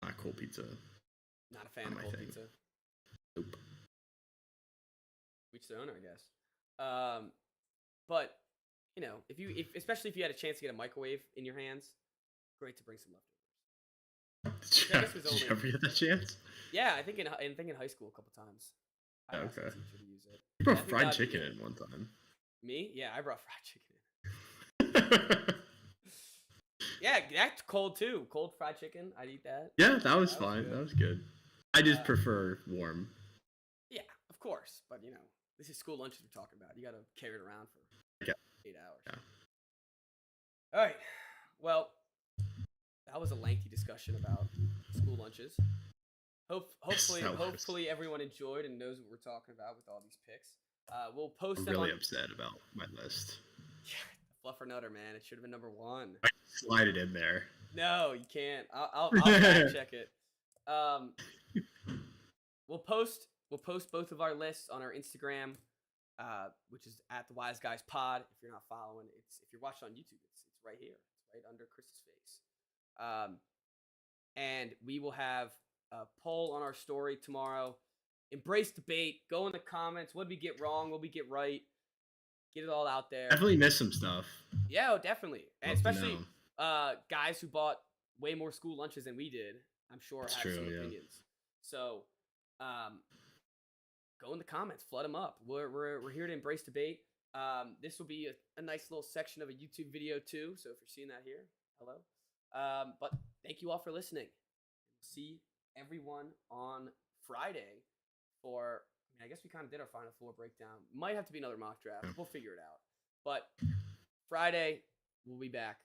Not cold pizza. Not a fan of cold pizza. Nope. Each their own, I guess. But you know, especially if you had a chance to get a microwave in your hands, great to bring some leftovers. Did you ever get that chance? Yeah, I think in high school a couple times. I asked the teacher to use it. You brought fried chicken in one time. Me? Yeah, I brought fried chicken in. Yeah, that's cold too. Cold fried chicken. I'd eat that. Yeah, that was fine. That was good. I just prefer warm. Yeah, of course. But you know, this is school lunches we're talking about. You got to carry it around for 8 hours. Yeah. All right. Well, that was a lengthy discussion about school lunches. Hopefully, that was- hopefully everyone enjoyed and knows what we're talking about with all these picks. We'll post I'm them really on upset about my list. Fluffer Nutter, man. It should have been number 1. I slide it in there. No, you can't. I'll fact check it. We'll post both of our lists on our Instagram, which is at the Wise Guys Pod. If you're not following, if you're watching on YouTube, it's right here. It's right under Chris's face. And we will have a poll on our story tomorrow. Embrace debate. Go in the comments. What did we get wrong? What did we get right? Get it all out there. Definitely missed some stuff. Yeah, definitely. And Love to especially know. guys who bought way more school lunches than we did, I'm sure That's have true, some yeah. opinions. So go in the comments, flood them up. We're here to embrace debate. This will be a nice little section of a YouTube video too. So if you're seeing that here, hello. But thank you all for listening. See everyone on Friday for. I guess we kind of did our Final Four breakdown. Might have to be another mock draft. We'll figure it out. But Friday, we'll be back.